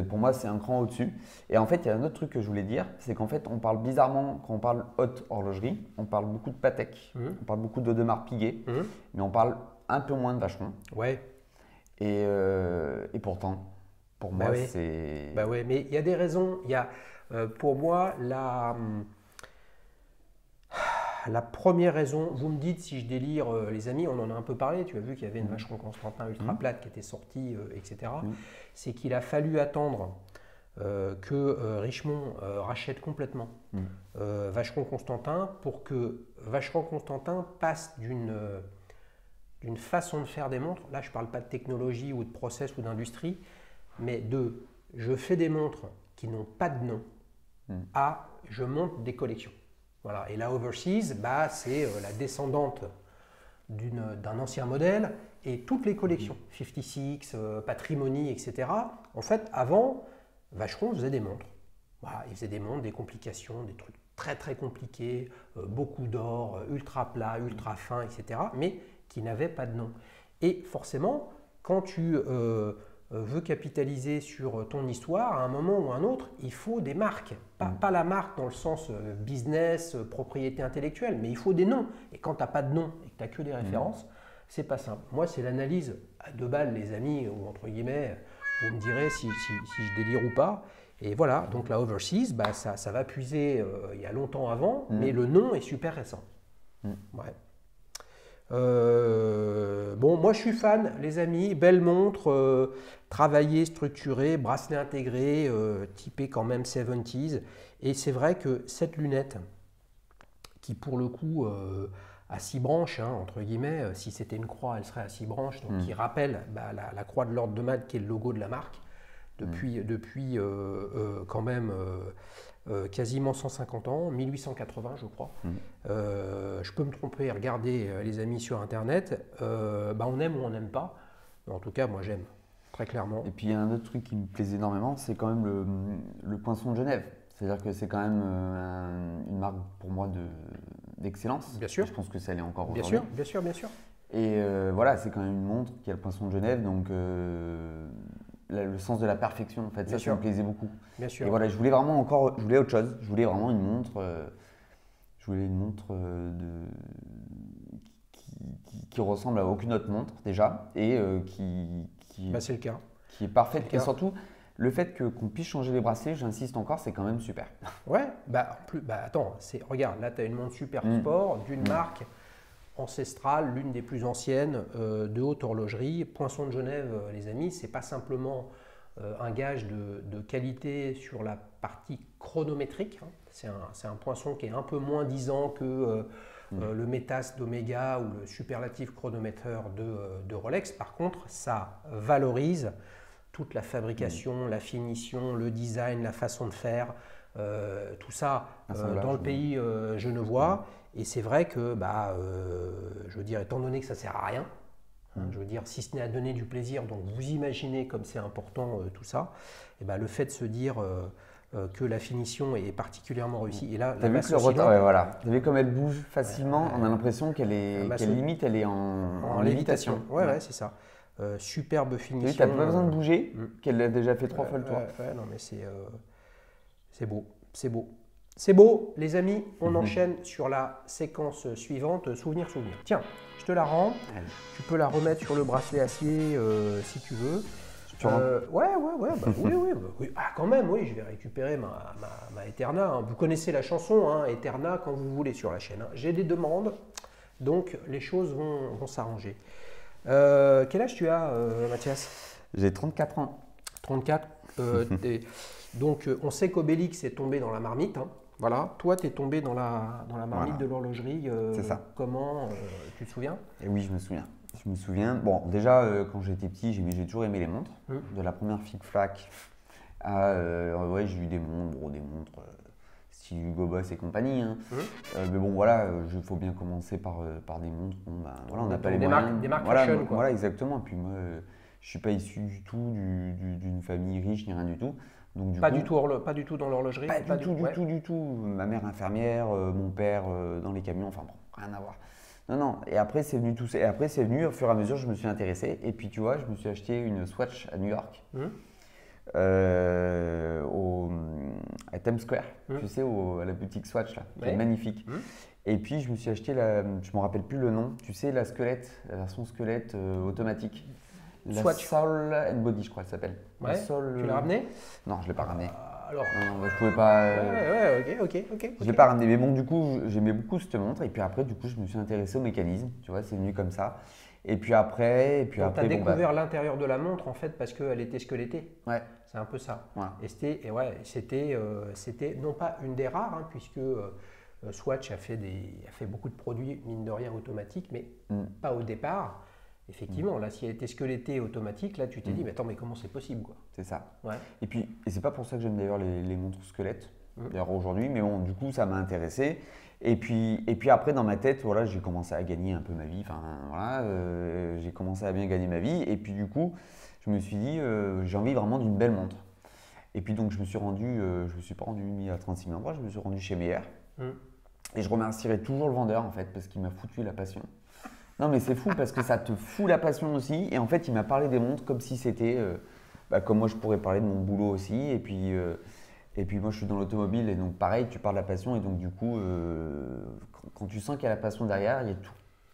Pour moi, c'est un cran au-dessus. Et en fait, il y a un autre truc que je voulais dire, c'est qu'en fait, on parle bizarrement, quand on parle haute horlogerie, on parle beaucoup de Patek, on parle beaucoup d'Audemars Piguet, mais on parle un peu moins de Vacheron. Ouais. Et pourtant, pour moi, c'est… Bah ouais, mais il y a des raisons. Il y a, pour moi, la première raison, vous me dites si je délire, les amis, on en a un peu parlé, tu as vu qu'il y avait une Vacheron Constantin ultra plate qui était sortie, etc. C'est qu'il a fallu attendre que Richemont rachète complètement Vacheron Constantin pour que Vacheron Constantin passe d'une façon de faire des montres, là je ne parle pas de technologie ou de process ou d'industrie, mais je fais des montres qui n'ont pas de nom à je monte des collections. Voilà. Et la Overseas, c'est la descendante d'un ancien modèle et toutes les collections, 56, Patrimony, etc. En fait, avant, Vacheron faisait des montres. Voilà, il faisait des montres, des complications, des trucs très très compliqués, beaucoup d'or, ultra plat, ultra fin, etc. Mais qui n'avaient pas de nom. Et forcément, quand tu veux capitaliser sur ton histoire, à un moment ou à un autre, il faut des marques. Pas la marque dans le sens business, propriété intellectuelle, mais il faut des noms. Et quand tu n'as pas de nom et que tu n'as que des références, c'est pas simple. Moi, c'est l'analyse à 2 balles, les amis, ou entre guillemets, vous me direz si je délire ou pas. Et voilà, donc la Overseas, ça va puiser il y a longtemps avant, mais le nom est super récent. Ouais. Bon, moi je suis fan, les amis, belle montre, travaillée, structurée, bracelet intégré, typé quand même 70s. Et c'est vrai que cette lunette, qui pour le coup a 6 branches, entre guillemets, si c'était une croix, elle serait à 6 branches, donc qui rappelle la croix de l'ordre de Malta qui est le logo de la marque, depuis quand même quasiment 150 ans, 1880 je crois. Je peux me tromper, regardez les amis sur internet, on aime ou on n'aime pas, mais en tout cas moi j'aime, très clairement. Et puis il y a un autre truc qui me plaisait énormément, c'est quand même le Poinçon de Genève. C'est-à-dire que c'est quand même une marque pour moi d'excellence. Bien sûr. Je pense que ça l'est encore aujourd'hui. Bien sûr. Et voilà, c'est quand même une montre qui a le Poinçon de Genève, donc le sens de la perfection, en fait, ça me plaisait beaucoup. Bien sûr. Et voilà, je voulais autre chose. Je voulais vraiment une montre, qui ressemble à aucune autre montre déjà, et c'est le cas. Qui est parfaite. Et surtout, le fait qu'on puisse changer les bracelets, j'insiste encore, c'est quand même super. Ouais, attends, regarde, là tu as une montre super sport d'une marque ancestrale, l'une des plus anciennes de haute horlogerie. Poinçon de Genève, les amis, c'est pas simplement un gage de qualité sur la partie chronométrique. C'est un poinçon qui est un peu moins disant que le Métas d'Omega ou le superlatif chronométreur de Rolex. Par contre, ça valorise toute la fabrication, la finition, le design, la façon de faire, tout ça dans le pays genevois. Et c'est vrai que, je veux dire, étant donné que ça ne sert à rien, je veux dire, si ce n'est à donner du plaisir, donc vous imaginez comme c'est important tout ça, et le fait de se dire, que la finition est particulièrement réussie. Et là, T'as la vu que basse le rotor, oscillante, ouais, voilà. T'as vu comme elle bouge facilement, on a l'impression qu'elle est, masse- limite, elle est en lévitation. Ouais, ouais, c'est ça. Superbe T'as vu, finition. t'as pas besoin de bouger, Mm. qu'elle a déjà fait 3 fois le tour. Ouais, non, mais c'est beau, c'est beau. C'est beau, les amis, on Mhm. enchaîne sur la séquence suivante, souvenir. Tiens, je te la rends, Allez. tu peux la remettre sur le bracelet acier si tu veux. Tu rends- Ouais, bah, oui. Ah, quand même, oui, je vais récupérer ma Eterna, hein. Vous connaissez la chanson, hein, Eterna, quand vous voulez sur la chaîne, hein. J'ai des demandes, donc les choses vont s'arranger. Quel âge tu as, Mathias? J'ai 34 ans. 34. Donc, on sait qu'Obélix est tombé dans la marmite, hein. Voilà, toi, tu es tombé dans la marmite Voilà. de l'horlogerie. C'est ça. Comment tu te souviens? Et oui, je me souviens. Je me souviens. Bon, déjà, quand j'étais petit, j'ai toujours aimé les montres. De la première Flic-Flac à. Ouais, j'ai eu des montres, style Hugo Boss et compagnie, hein. Mais bon, voilà, il faut bien commencer par des montres. Bon, ben, voilà, on n'a pas les Des moyens. des marques Voilà, fashion, quoi. voilà, exactement. Et puis moi, je suis pas issu du tout d'une famille riche ni rien du tout. Donc, Pas du tout dans l'horlogerie? Pas du tout, ouais. du tout. Ma mère infirmière, mon père dans les camions, enfin bon, rien à voir. Non. Et après, c'est venu tout. Et après, c'est venu au fur et à mesure, je me suis intéressé. Et puis, tu vois, je me suis acheté une Swatch à New York, à Times Square. Tu sais, à la boutique Swatch là, qui est Ouais. magnifique. Et puis, je me suis acheté je me rappelle plus le nom. Tu sais, la version squelette automatique. La Swatch. Soul and Body, je crois, elle s'appelle. La Ouais. Soul, Tu l'as ramené? Non, je l'ai pas ramené. Alors. Non, je pouvais pas. Ouais, ok. Je l'ai pas ramené, mais bon, du coup, j'aimais beaucoup cette montre. Et puis après, du coup, je me suis intéressé au mécanisme. Tu vois, c'est venu comme ça. Et puis après, Tu as bon, bah, découvert l'intérieur de la montre en fait parce qu'elle était squelettée. ouais, C'est un peu ça. voilà. Et c'était non pas une des rares, hein, puisque Swatch a fait beaucoup de produits, mine de rien, automatiques, mais pas au départ. Effectivement, là, si elle était squelettée automatique, là, tu t'es dit, mais attends, mais comment c'est possible, quoi? C'est ça. Ouais. Et puis, c'est pas pour ça que j'aime d'ailleurs les montres squelettes, d'ailleurs aujourd'hui, mais bon, du coup, ça m'a intéressé. Et puis après, dans ma tête, voilà, j'ai commencé à gagner un peu ma vie. Enfin, voilà, j'ai commencé à bien gagner ma vie. Et puis, du coup, je me suis dit, j'ai envie vraiment d'une belle montre. Et puis, donc, je me suis pas rendu à 36 000 endroits, je me suis rendu chez Meyer. Et je remercierai toujours le vendeur, en fait, parce qu'il m'a foutu la passion. Non, mais c'est fou parce que ça te fout la passion aussi. Et en fait, il m'a parlé des montres comme si c'était, comme moi, je pourrais parler de mon boulot aussi. Et puis moi, je suis dans l'automobile et donc pareil, tu parles de la passion. Et donc, du coup, quand tu sens qu'il y a la passion derrière, il y a tout.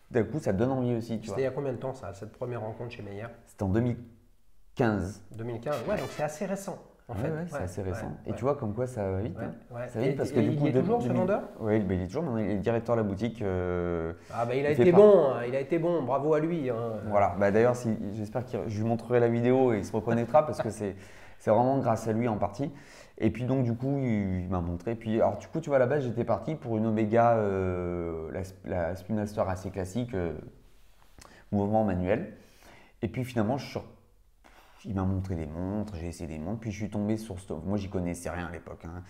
D'un coup, ça te donne envie aussi. C'était il y a combien de temps, ça, cette première rencontre chez Meyer? C'était en 2015. 2015, ouais, donc c'est assez récent. En fait. C'est assez récent. Et ouais. tu vois, comme quoi ça va vite. Ouais, hein. ouais. Ça va vite parce que Et du il coup, y est toujours ce vendeur? Oui, il est toujours, maintenant, il est directeur de la boutique. Ah bah il a il fait été pas- bon, hein, il a été bon, bravo à lui, hein. Voilà, d'ailleurs, j'espère que je lui montrerai la vidéo et il se reconnaîtra parce que c'est vraiment grâce à lui en partie. Et puis donc du coup, il m'a montré. Puis alors du coup, tu vois, à la base, j'étais parti pour une Omega, la Spin Master assez classique, mouvement manuel. Et puis finalement, il m'a montré des montres, j'ai essayé des montres, puis je suis tombé sur ce. Moi, j'y connaissais rien à l'époque, hein,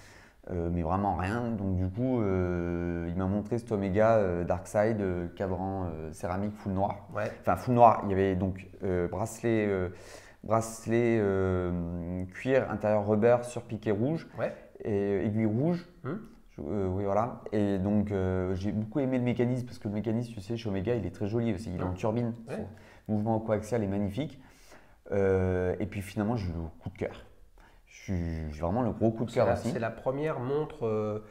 mais vraiment rien. Donc du coup, il m'a montré cet Omega Darkside, cadran céramique full noir. Ouais. Enfin, full noir, il y avait donc bracelet cuir, intérieur rubber sur piqué rouge Ouais. et aiguille rouge. Oui, voilà. Et donc, j'ai beaucoup aimé le mécanisme parce que le mécanisme, tu sais, chez Omega, il est très joli aussi. Il est en turbine. Ouais. Son mouvement coaxial est magnifique. Et puis finalement, j'ai eu le coup de cœur. J'ai vraiment le gros coup de cœur aussi. C'est la première montre,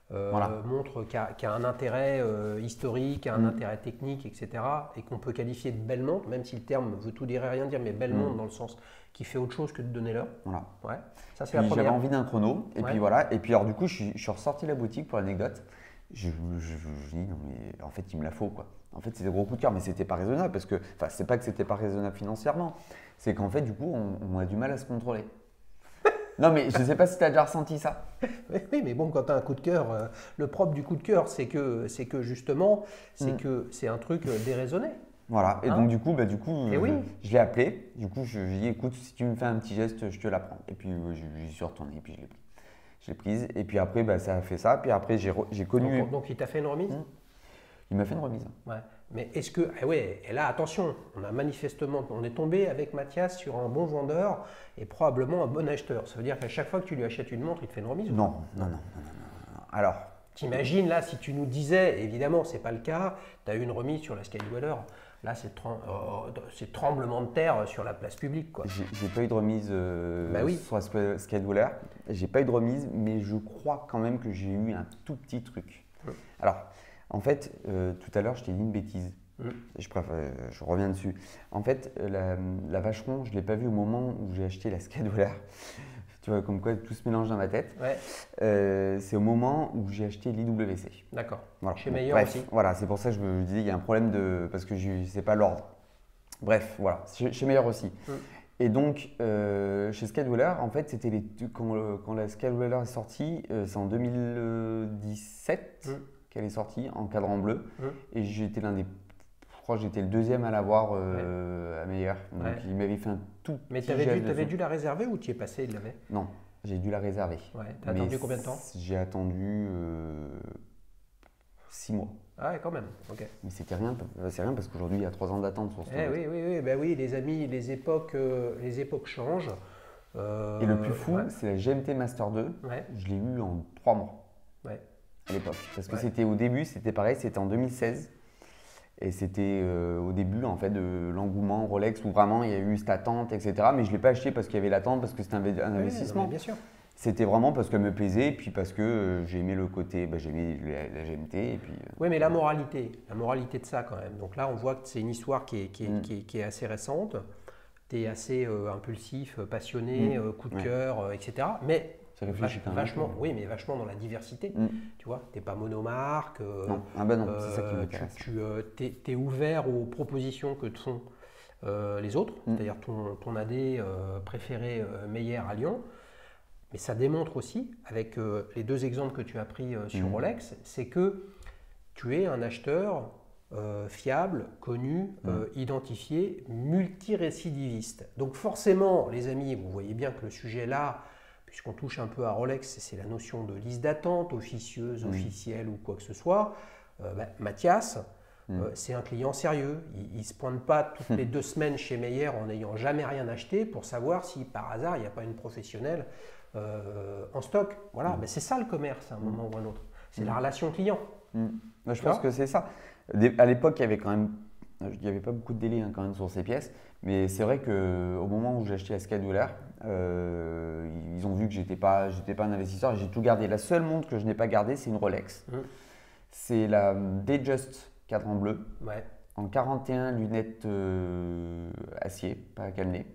Voilà. montre qui a un intérêt historique, un intérêt technique, etc. Et qu'on peut qualifier de belle montre, même si le terme veut tout dire et rien dire, mais belle montre dans le sens qui fait autre chose que de donner l'heure. Voilà. Ouais. Ça, c'est Puis la j'avais première. envie d'un chrono. Et Ouais. puis voilà. Et puis alors du coup, je suis ressorti de la boutique pour l'anecdote. Je dis non mais en fait il me la faut quoi. En fait c'était gros coup de cœur, mais c'était pas raisonnable parce que, enfin c'est pas que c'était pas raisonnable financièrement, c'est qu'en fait du coup on a du mal à se contrôler. Non mais je sais pas si tu as déjà ressenti ça. Oui, mais bon, quand tu as un coup de cœur, le propre du coup de cœur, c'est que justement, que c'est un truc déraisonné. Voilà. Et Hein? donc du coup Et oui. je l'ai appelé. Du coup je lui ai dit écoute si tu me fais un petit geste je te la prends. Et puis j'y suis retourné et puis je l'ai pris. Je l'ai prise et puis après ça a fait ça. Puis après j'ai connu. Donc il t'a fait une remise? Il m'a fait une remise. Ouais. Mais est-ce que. Ah ouais, et là, attention, on est tombé avec Mathias sur un bon vendeur et probablement un bon acheteur. Ça veut dire qu'à chaque fois que tu lui achètes une montre, il te fait une remise ou Non, pas? non, non. Alors, T'imagines là, si tu nous disais, évidemment, c'est pas le cas, tu as eu une remise sur la Skydweller. Là, c'est tremblement de terre sur la place publique, quoi. j'ai pas eu de remise oui. sur la Skydweller. J'ai pas eu de remise, mais je crois quand même que j'ai eu un tout petit truc. Alors, en fait, tout à l'heure, je t'ai dit une bêtise. Je reviens dessus. En fait, la Vacheron, je ne l'ai pas vue au moment où j'ai acheté la Skydweller. Tu vois, comme quoi tout se mélange dans ma tête. Ouais. C'est au moment où j'ai acheté l'IWC. D'accord. Voilà. Chez Meyer Bref, aussi. voilà, c'est pour ça que je me disais, il y a un problème parce que c'est pas l'ordre. Bref, voilà, chez Meyer aussi. Et donc, chez Skydweller, en fait, c'était quand la Skydweller est sortie, c'est en 2017 qu'elle est sortie en cadran bleu. Et j'étais je crois que j'étais le deuxième à l'avoir à Meyer. Donc, il m'avait fait un tout petit Mais tu avais dû la réserver ou tu y es passé, il l'avait? Non, j'ai dû la réserver. Ouais. Tu as attendu combien de temps? J'ai attendu 6 mois. Ah ouais, quand même. Ok. Mais c'est rien parce qu'aujourd'hui, il y a 3 ans d'attente sur ce oui, ben oui, les amis, les époques changent. Et le plus fou, c'est la GMT Master 2. Ouais. Je l'ai eu en 3 mois à l'époque. Parce que c'était au début, c'était pareil, c'était en 2016. Et c'était au début en fait de l'engouement Rolex où vraiment il y a eu cette attente, etc. Mais je ne l'ai pas acheté parce qu'il y avait l'attente, parce que c'était un investissement. Non, bien sûr. C'était vraiment parce qu'elle me plaisait et puis parce que j'ai aimé le côté, j'ai aimé la GMT. Et puis, oui, mais la moralité de ça quand même. Donc là, on voit que c'est une histoire qui est assez récente. Tu es assez impulsif, passionné, coup de cœur, etc. Mais vachement dans la diversité. Tu vois, tu n'es pas monomarque. Non, c'est ça qui m'intéresse. Tu es ouvert aux propositions que te font les autres, c'est-à-dire ton AD préféré Meyer à Lyon. Mais ça démontre aussi, avec les deux exemples que tu as pris sur Rolex, c'est que tu es un acheteur fiable, connu, identifié, multirécidiviste. Donc forcément, les amis, vous voyez bien que le sujet là, puisqu'on touche un peu à Rolex, c'est la notion de liste d'attente, officieuse, officielle ou quoi que ce soit. Mathias, c'est un client sérieux. Il ne se pointe pas toutes les 2 semaines chez Meyer en n'ayant jamais rien acheté pour savoir si par hasard il n'y a pas une professionnelle en stock. Voilà, c'est ça le commerce à un moment ou à un autre. C'est la relation client. Je pense que c'est ça. À l'époque, il n'y avait pas beaucoup de délai quand même sur ces pièces. Mais c'est vrai qu'au moment où j'ai acheté la Skydweller, ils ont vu que j'étais pas un investisseur et j'ai tout gardé. La seule montre que je n'ai pas gardée, c'est une Rolex. C'est la Datejust cadran bleu. En 41 lunettes acier, pas cadenées.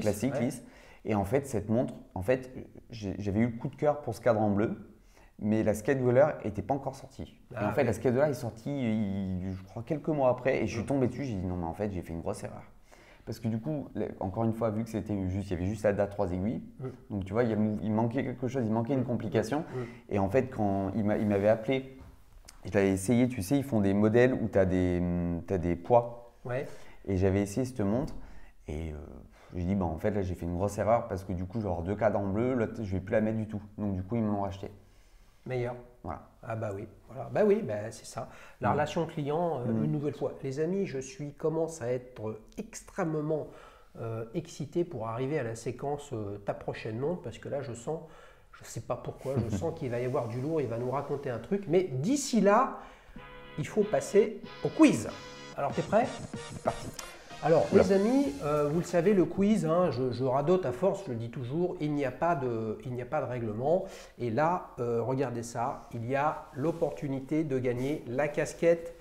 Classique, lisse. Et en fait, cette montre, j'avais eu le coup de cœur pour ce cadran bleu, mais la Skydweller n'était pas encore sortie. Et en fait, la Skydweller est sortie, je crois, quelques mois après, et je suis tombé dessus, j'ai dit non, mais en fait, j'ai fait une grosse erreur. Parce que du coup, encore une fois, vu que il y avait juste la date 3 aiguilles, donc tu vois, il manquait quelque chose, il manquait une complication. Et en fait, quand il m'avait appelé, je l'avais essayé, tu sais, ils font des modèles où tu as des poids. Et j'avais essayé cette montre, et j'ai dit, en fait, là, j'ai fait une grosse erreur parce que du coup, je vais avoir 2 cadrans bleus, là, je ne vais plus la mettre du tout. Donc, du coup, ils me l'ont racheté. Meilleur. Voilà. Ah bah oui, voilà. C'est ça. La relation client, une nouvelle fois. Les amis, commence à être extrêmement excité pour arriver à la séquence ta prochaine montre parce que là, je sens, je ne sais pas pourquoi, je sens qu'il va y avoir du lourd, il va nous raconter un truc. Mais d'ici là, il faut passer au quiz. Alors, t'es prêt? C'est parti. Alors, les amis, vous le savez, le quiz, je radote à force, je le dis toujours, il n'y a pas de règlement. Et là, regardez ça, il y a l'opportunité de gagner la casquette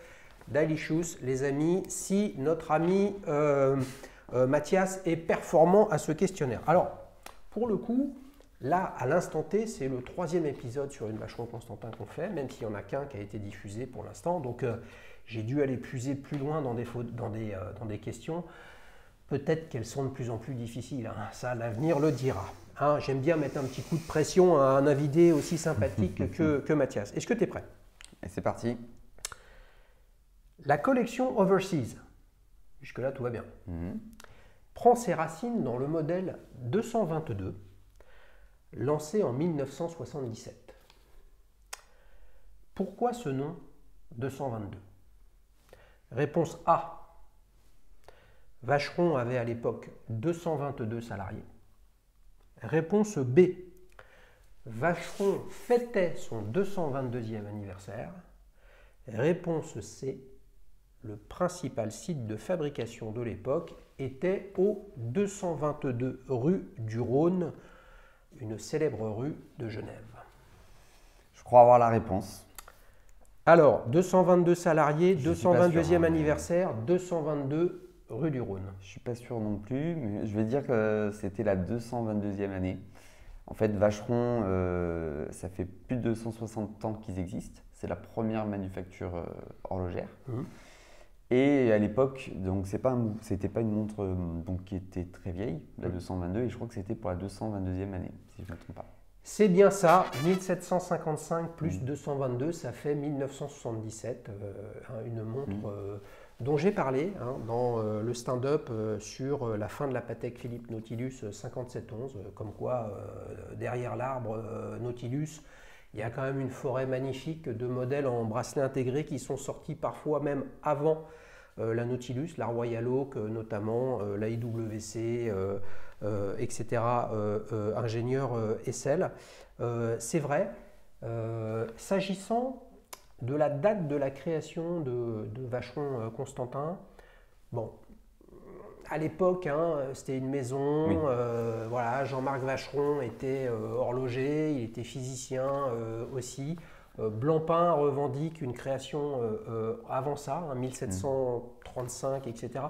d'Alicious. Les amis, si notre ami Mathias est performant à ce questionnaire. Alors, pour le coup, là, à l'instant T, c'est le 3e épisode sur une Vacheron Constantin qu'on fait, même s'il n'y en a qu'un qui a été diffusé pour l'instant. Donc, j'ai dû aller puiser plus loin dans des questions. Peut-être qu'elles sont de plus en plus difficiles. Ça, l'avenir le dira. J'aime bien mettre un petit coup de pression à un invité aussi sympathique que Mathias. Est-ce que tu es prêt? Et c'est parti. La collection Overseas, jusque-là tout va bien, prend ses racines dans le modèle 222, lancé en 1977. Pourquoi ce nom 222? Réponse A. Vacheron avait à l'époque 222 salariés. Réponse B. Vacheron fêtait son 222e anniversaire. Réponse C. Le principal site de fabrication de l'époque était au 222 rue du Rhône, une célèbre rue de Genève. Je crois avoir la réponse. Alors, 222 salariés, Je suis pas 222e sûr, hein, anniversaire, 222 rue du Rhône. Je suis pas sûr non plus, mais je vais dire que c'était la 222e année. En fait, Vacheron, ça fait plus de 260 ans qu'ils existent. C'est la première manufacture horlogère. Et à l'époque, donc c'était pas une montre donc, qui était très vieille, la 222, et je crois que c'était pour la 222e année, si je ne me trompe pas. C'est bien ça, 1755 plus 222, ça fait 1977, une montre dont j'ai parlé dans le stand-up sur la fin de la Patek Philippe Nautilus 5711, comme quoi derrière l'arbre Nautilus, il y a quand même une forêt magnifique de modèles en bracelet intégré qui sont sortis parfois même avant la Nautilus, la Royal Oak notamment, la IWC, etc., ingénieur SL. C'est vrai, s'agissant de la date de la création de Vacheron Constantin, bon, à l'époque, c'était une maison, Oui. voilà, Jean-Marc Vacheron était horloger, il était physicien aussi. Blancpain revendique une création avant ça, 1735, etc.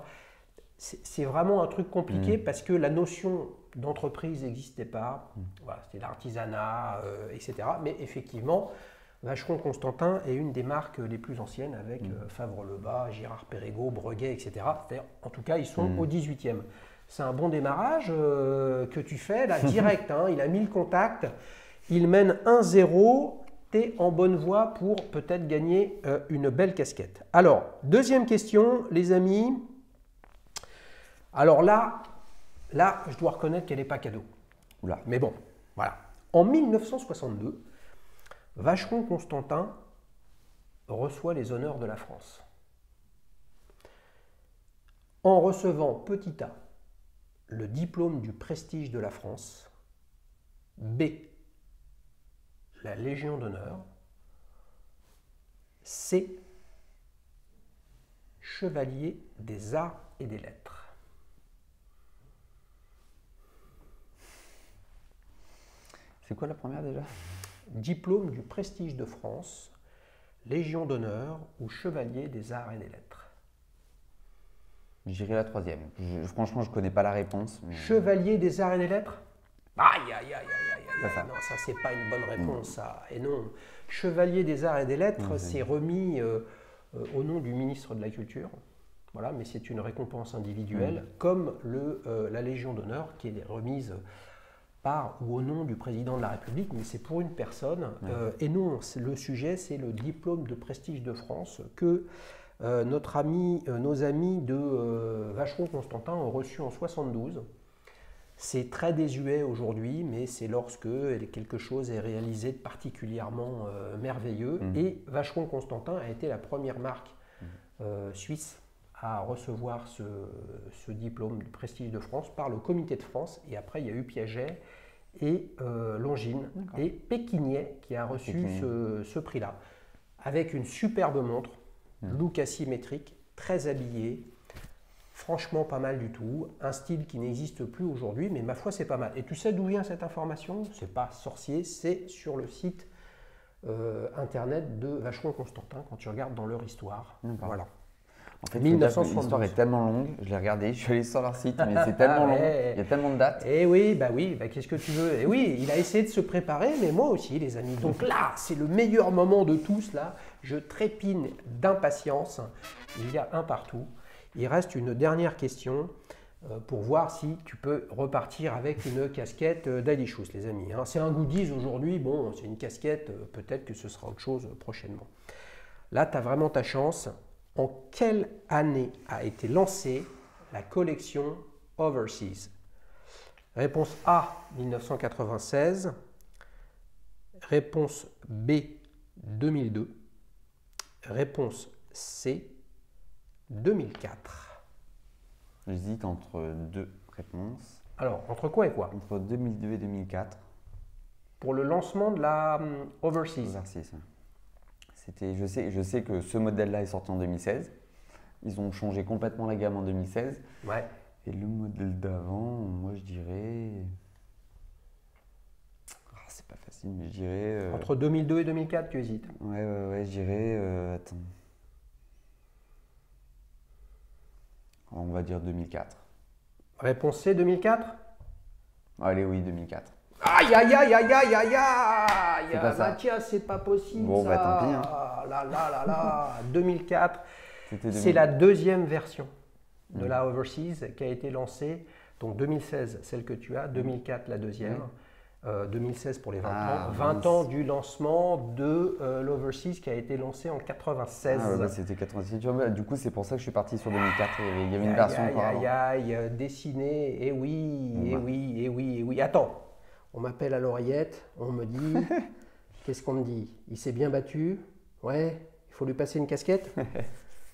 C'est vraiment un truc compliqué parce que la notion d'entreprise n'existait pas. Voilà, c'était l'artisanat, etc. Mais effectivement, Vacheron Constantin est une des marques les plus anciennes avec Fabre-Lebas, Girard Perregaux, Breguet, etc. C'est-à-dire, en tout cas, ils sont au 18e. C'est un bon démarrage que tu fais là, direct. Il a mis le contact, il mène 1-0. T'es en bonne voie pour peut-être gagner une belle casquette. Alors, deuxième question, les amis. Alors là, je dois reconnaître qu'elle n'est pas cadeau. Oula. Mais bon, voilà. En 1962, Vacheron Constantin reçoit les honneurs de la France. En recevant petit a, le diplôme du prestige de la France, B, la Légion d'honneur, C, chevalier des arts et des lettres. C'est quoi la première déjà? Diplôme du prestige de France, Légion d'honneur ou chevalier des arts et des lettres. J'irai la troisième. Franchement, je ne connais pas la réponse. Mais... Chevalier des arts et des lettres? Aïe, aïe, aïe, aïe, aïe, aïe. Ça. Non, ça, c'est pas une bonne réponse, ça. Et non, Chevalier des arts et des lettres, c'est remis au nom du ministre de la Culture. Voilà, mais c'est une récompense individuelle, comme la Légion d'honneur, qui est remise par ou au nom du président de la République, mais c'est pour une personne. Et non, le sujet, c'est le diplôme de prestige de France que nos amis de Vacheron Constantin ont reçu en 72. C'est très désuet aujourd'hui, mais c'est lorsque quelque chose est réalisé de particulièrement merveilleux. Et Vacheron Constantin a été la première marque suisse à recevoir ce diplôme de prestige de France par le Comité de France. Et après, il y a eu Piaget et Longines et Péquinet qui a reçu ce prix-là. Avec une superbe montre, look asymétrique, très habillé. Franchement, pas mal du tout. Un style qui n'existe plus aujourd'hui, mais ma foi, c'est pas mal. Et tu sais d'où vient cette information? C'est pas sorcier, c'est sur le site internet de Vacheron Constantin, quand tu regardes dans leur histoire. Voilà. En fait, 1972. l'histoire est tellement longue, je l'ai regardé, je suis allé sur leur site, mais c'est tellement long, il y a tellement de dates. Eh oui, qu'est-ce que tu veux? Eh oui, il a essayé de se préparer, mais moi aussi, les amis. Donc là, c'est le meilleur moment de tous, là. Je trépine d'impatience. Il y a un partout. Il reste une dernière question pour voir si tu peux repartir avec une casquette d'Alichus, les amis. C'est un goodies aujourd'hui, bon, c'est une casquette, peut-être que ce sera autre chose prochainement. Là, tu as vraiment ta chance. En quelle année a été lancée la collection Overseas? Réponse A, 1996. Réponse B, 2002. Réponse C, 2004. J'hésite entre deux réponses. Alors, entre quoi et quoi? Entre 2002 et 2004. Pour le lancement de la Overseas. Overseas, ouais. Je sais que ce modèle-là est sorti en 2016. Ils ont changé complètement la gamme en 2016. Ouais. Et le modèle d'avant, moi je dirais. C'est pas facile, mais je dirais. Entre 2002 et 2004, tu hésites? Ouais, je dirais. Attends. On va dire 2004. Réponse C, 2004? Allez, oui, 2004. Aïe, aïe, aïe, aïe, aïe, aïe, aïe. C'est pas ça. Mathias, c'est pas possible. Bon, ça. bah tant pis. Hein. Là, là, là, là. 2004. C'était C'est la deuxième version de la Overseas qui a été lancée. Donc 2016, celle que tu as. 2004, la deuxième. 2016 pour les 20 ans. 20 ans du lancement de l'Overseas qui a été lancé en 96. Ah, ouais, c'était 96. Du coup, c'est pour ça que je suis parti sur 2004. Il y avait une version auparavant. Aïe, dessinée. Eh oui, eh oui. Attends, on m'appelle à l'oreillette, on me dit, qu'est-ce qu'on me dit? Il s'est bien battu? Ouais, il faut lui passer une casquette?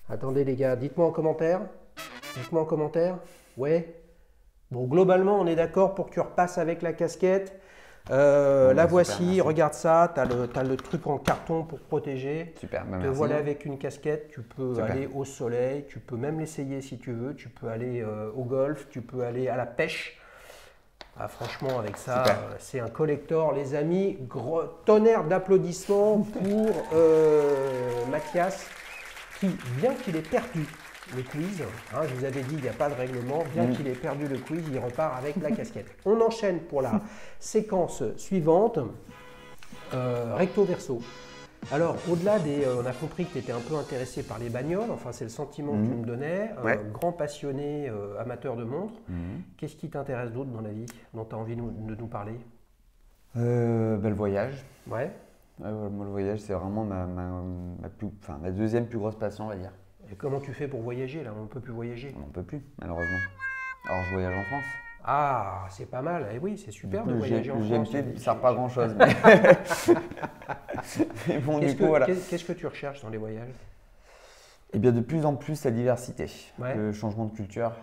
Attendez les gars, dites-moi en commentaire. Ouais. Bon, globalement, on est d'accord pour que tu repasses avec la casquette. La voici, super, regarde ça, tu as le truc en carton pour protéger. Super, bah, te voilà avec une casquette, tu peux aller au soleil, tu peux même l'essayer si tu veux, tu peux aller au golf, tu peux aller à la pêche. Ah, franchement, avec ça, c'est un collector. Les amis, tonnerre d'applaudissements pour Mathias, qui, bien qu'il ait perdu le quiz, hein, je vous avais dit, il n'y a pas de règlement, bien qu'il ait perdu le quiz, il repart avec la casquette. On enchaîne pour la séquence suivante, recto verso. Alors, au-delà des... on a compris que tu étais un peu intéressé par les bagnoles, enfin c'est le sentiment que tu me donnais, grand passionné, amateur de montres. Qu'est-ce qui t'intéresse d'autre dans la vie, dont tu as envie de nous parler? Le voyage. Ouais. Moi, le voyage, c'est vraiment ma deuxième plus grosse passion, on va dire. Et comment tu fais pour voyager là? On ne peut plus voyager. On ne peut plus, malheureusement. Alors, je voyage en France. Ah, c'est pas mal. Et oui, c'est super de voyager en France. Le GMT ne sert pas à grand-chose. Mais bon, du coup, voilà. Qu'est-ce que tu recherches dans les voyages? Eh bien, de plus en plus, la diversité. Ouais. Le changement de culture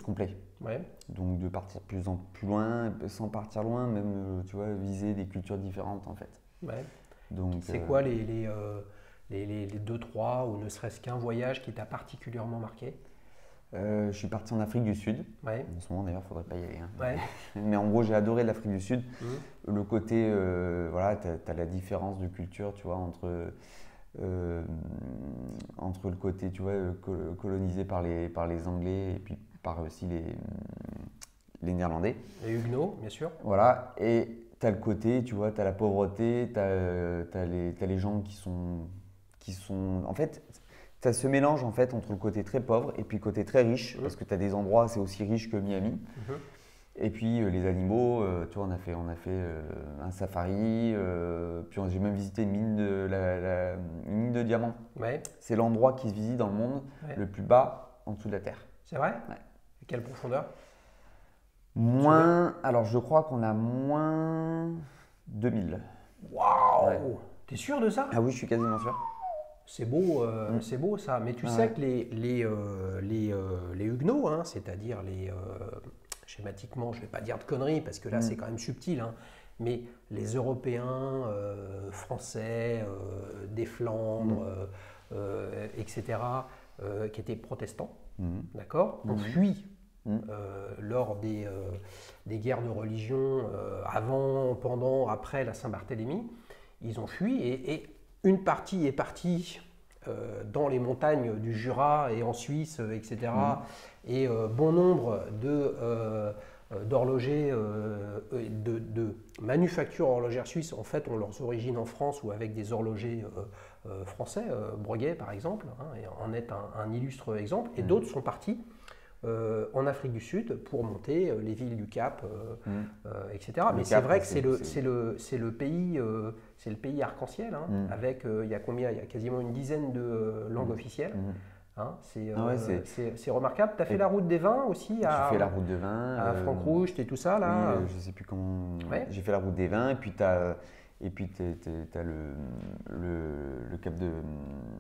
complet. Ouais. Donc, de partir plus loin, sans partir loin, même, tu vois, viser des cultures différentes, en fait. Ouais. Donc, c'est quoi les 2-3 ou ne serait-ce qu'un voyage qui t'a particulièrement marqué? Je suis parti en Afrique du Sud. Ouais. En ce moment, d'ailleurs, il ne faudrait pas y aller. Hein. Ouais. Mais en gros, j'ai adoré l'Afrique du Sud. Le côté, voilà, tu as la différence de culture, tu vois, entre le côté, tu vois, colonisé par les Anglais et puis par aussi les Néerlandais. Les Huguenots, bien sûr. Voilà. Et tu as le côté, tu vois, tu as la pauvreté, tu as les gens qui sont... En fait, tu as ce mélange en fait, entre le côté très pauvre et puis le côté très riche, parce que tu as des endroits, c'est aussi riche que Miami. Et puis les animaux, tu vois, on a fait un safari, puis j'ai même visité une mine de diamants. Ouais. C'est l'endroit qui se visite dans le monde le plus bas en dessous de la Terre. C'est vrai? Ouais. Et quelle profondeur? Alors je crois qu'on a moins 2000. Waouh! Ouais. T'es sûr de ça? Ah oui, je suis quasiment sûr. C'est beau, c'est beau ça. Mais tu sais que les Huguenots, hein, c'est-à-dire schématiquement, je ne vais pas dire de conneries parce que là c'est quand même subtil, hein, mais les Européens, Français, des Flandres, etc., qui étaient protestants, d'accord, ont fui lors des guerres de religion avant, pendant, après la Saint-Barthélemy. Ils ont fui et une partie est partie dans les montagnes du Jura et en Suisse, etc. Et bon nombre d'horlogers, de manufactures horlogères suisses, en fait, ont leurs origines en France ou avec des horlogers français. Breguet, par exemple, en est un illustre exemple. Et d'autres sont partis en Afrique du Sud pour monter les villes du Cap, etc. Mais c'est vrai que c'est le pays arc-en-ciel, hein, avec il y a combien? Il y a quasiment une dizaine de langues officielles. Hein, c'est remarquable. Tu as fait la route des vins aussi? J'ai fait la route des vins. À Franc-Rouge et tout ça là. Oui, je ne sais plus comment. Ouais. J'ai fait la route des vins et puis tu as Et puis tu as le cap de